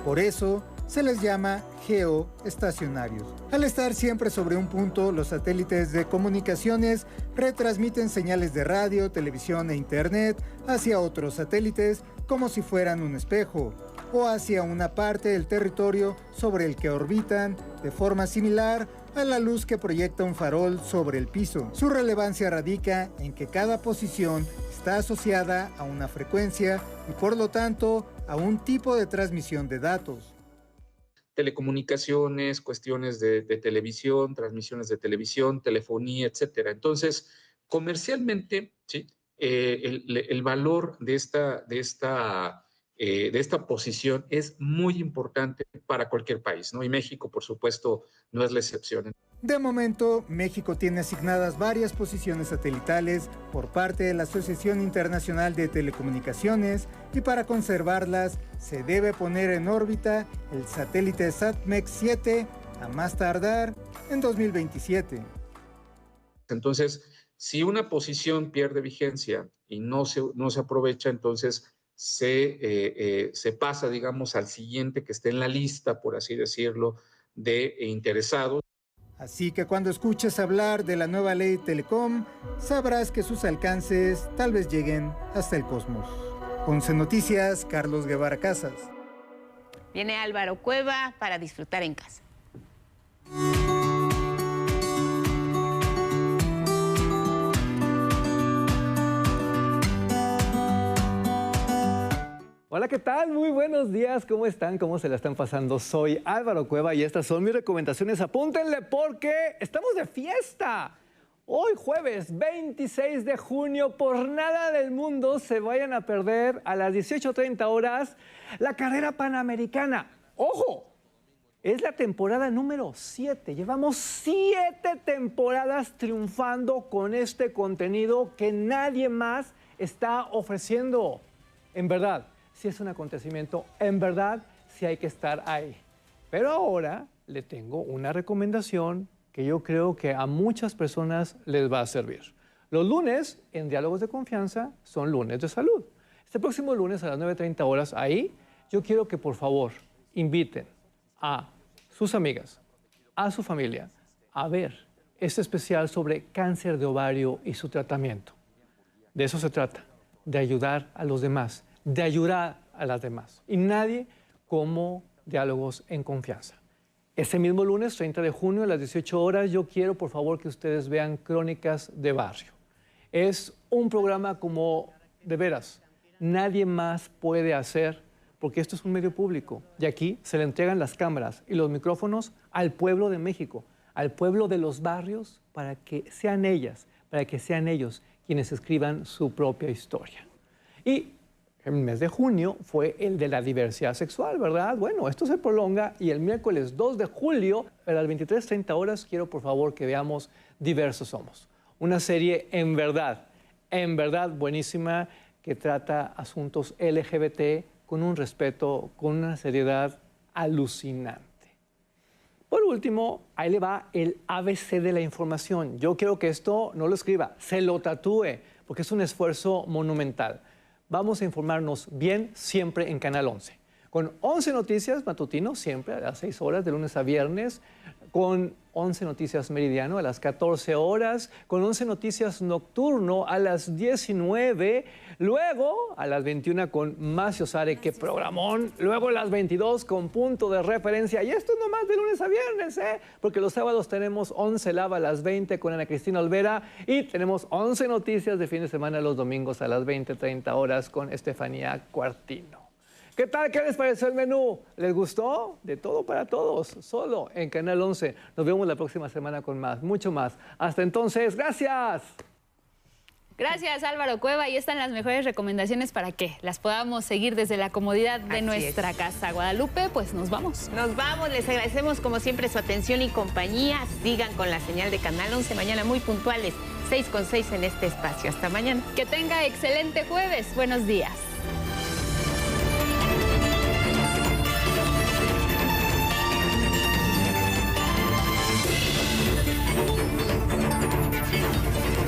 Por eso se les llama geoestacionarios. Al estar siempre sobre un punto, los satélites de comunicaciones retransmiten señales de radio, televisión e internet hacia otros satélites como si fueran un espejo, o hacia una parte del territorio sobre el que orbitan, de forma similar a la luz que proyecta un farol sobre el piso. Su relevancia radica en que cada posición está asociada a una frecuencia y por lo tanto a un tipo de transmisión de datos. Telecomunicaciones, cuestiones de televisión, transmisiones de televisión, telefonía, etcétera. Entonces, comercialmente, ¿sí? El valor de esta posición es muy importante para cualquier país, ¿no? Y México, por supuesto, no es la excepción. De momento, México tiene asignadas varias posiciones satelitales por parte de la Asociación Internacional de Telecomunicaciones y para conservarlas se debe poner en órbita el satélite SatMex-7 a más tardar en 2027. Entonces, si una posición pierde vigencia y no se aprovecha, entonces se pasa, digamos, al siguiente que esté en la lista, por así decirlo, de interesados. Así que cuando escuches hablar de la nueva ley Telecom, sabrás que sus alcances tal vez lleguen hasta el cosmos. 11 Noticias, Carlos Guevara Casas. Viene Álvaro Cueva para disfrutar en casa. Hola, ¿qué tal? Muy buenos días, ¿cómo están? ¿Cómo se la están pasando? Soy Álvaro Cueva y estas son mis recomendaciones. Apúntenle porque estamos de fiesta. Hoy jueves 26 de junio, por nada del mundo se vayan a perder a las 18:30 horas la carrera panamericana. ¡Ojo! Es la temporada número 7. Llevamos 7 temporadas triunfando con este contenido que nadie más está ofreciendo. En verdad, sí es un acontecimiento, en verdad sí hay que estar ahí. Pero ahora le tengo una recomendación que yo creo que a muchas personas les va a servir. Los lunes en Diálogos de Confianza son lunes de salud. Este próximo lunes a las 9:30 horas, ahí yo quiero que por favor inviten a sus amigas, a su familia, a ver este especial sobre cáncer de ovario y su tratamiento. De eso se trata, de ayudar a los demás, de ayudar a las demás. Y nadie como Diálogos en Confianza. Ese mismo lunes, 30 de junio, a las 18 horas, yo quiero, por favor, que ustedes vean Crónicas de Barrio. Es un programa como, de veras, nadie más puede hacer, porque esto es un medio público. Y aquí se le entregan las cámaras y los micrófonos al pueblo de México, al pueblo de los barrios, para que sean ellas, para que sean ellos quienes escriban su propia historia. Y el mes de junio fue el de la diversidad sexual, ¿verdad? Bueno, esto se prolonga y el miércoles 2 de julio a las 23:30 horas quiero por favor que veamos Diversos Somos. Una serie en verdad buenísima que trata asuntos LGBT con un respeto, con una seriedad alucinante. Por último, ahí le va el ABC de la información. Yo quiero que esto no lo escriba, se lo tatúe, porque es un esfuerzo monumental. Vamos a informarnos bien siempre en Canal 11. Con 11 Noticias matutino, siempre a las 6 horas, de lunes a viernes. Con 11 Noticias meridiano a las 14 horas. Con 11 Noticias nocturno a las 19. Luego a las 21 con Macio Sare, qué programón. Luego a las 22 con Punto de Referencia. Y esto es nomás de lunes a viernes, porque los sábados tenemos 11 Lava a las 20 con Ana Cristina Olvera. Y tenemos 11 Noticias de fin de semana los domingos a las 20:30 horas con Estefanía Cuartino. ¿Qué tal? ¿Qué les pareció el menú? ¿Les gustó? De todo para todos, solo en Canal 11. Nos vemos la próxima semana con más, mucho más. Hasta entonces, ¡gracias! Gracias, Álvaro Cueva. Y están las mejores recomendaciones para que las podamos seguir desde la comodidad de nuestra casa. Guadalupe, pues nos vamos. Nos vamos. Les agradecemos como siempre su atención y compañía. Sigan con la señal de Canal 11. Mañana muy puntuales, 6:06 en este espacio. Hasta mañana. Que tenga excelente jueves. Buenos días.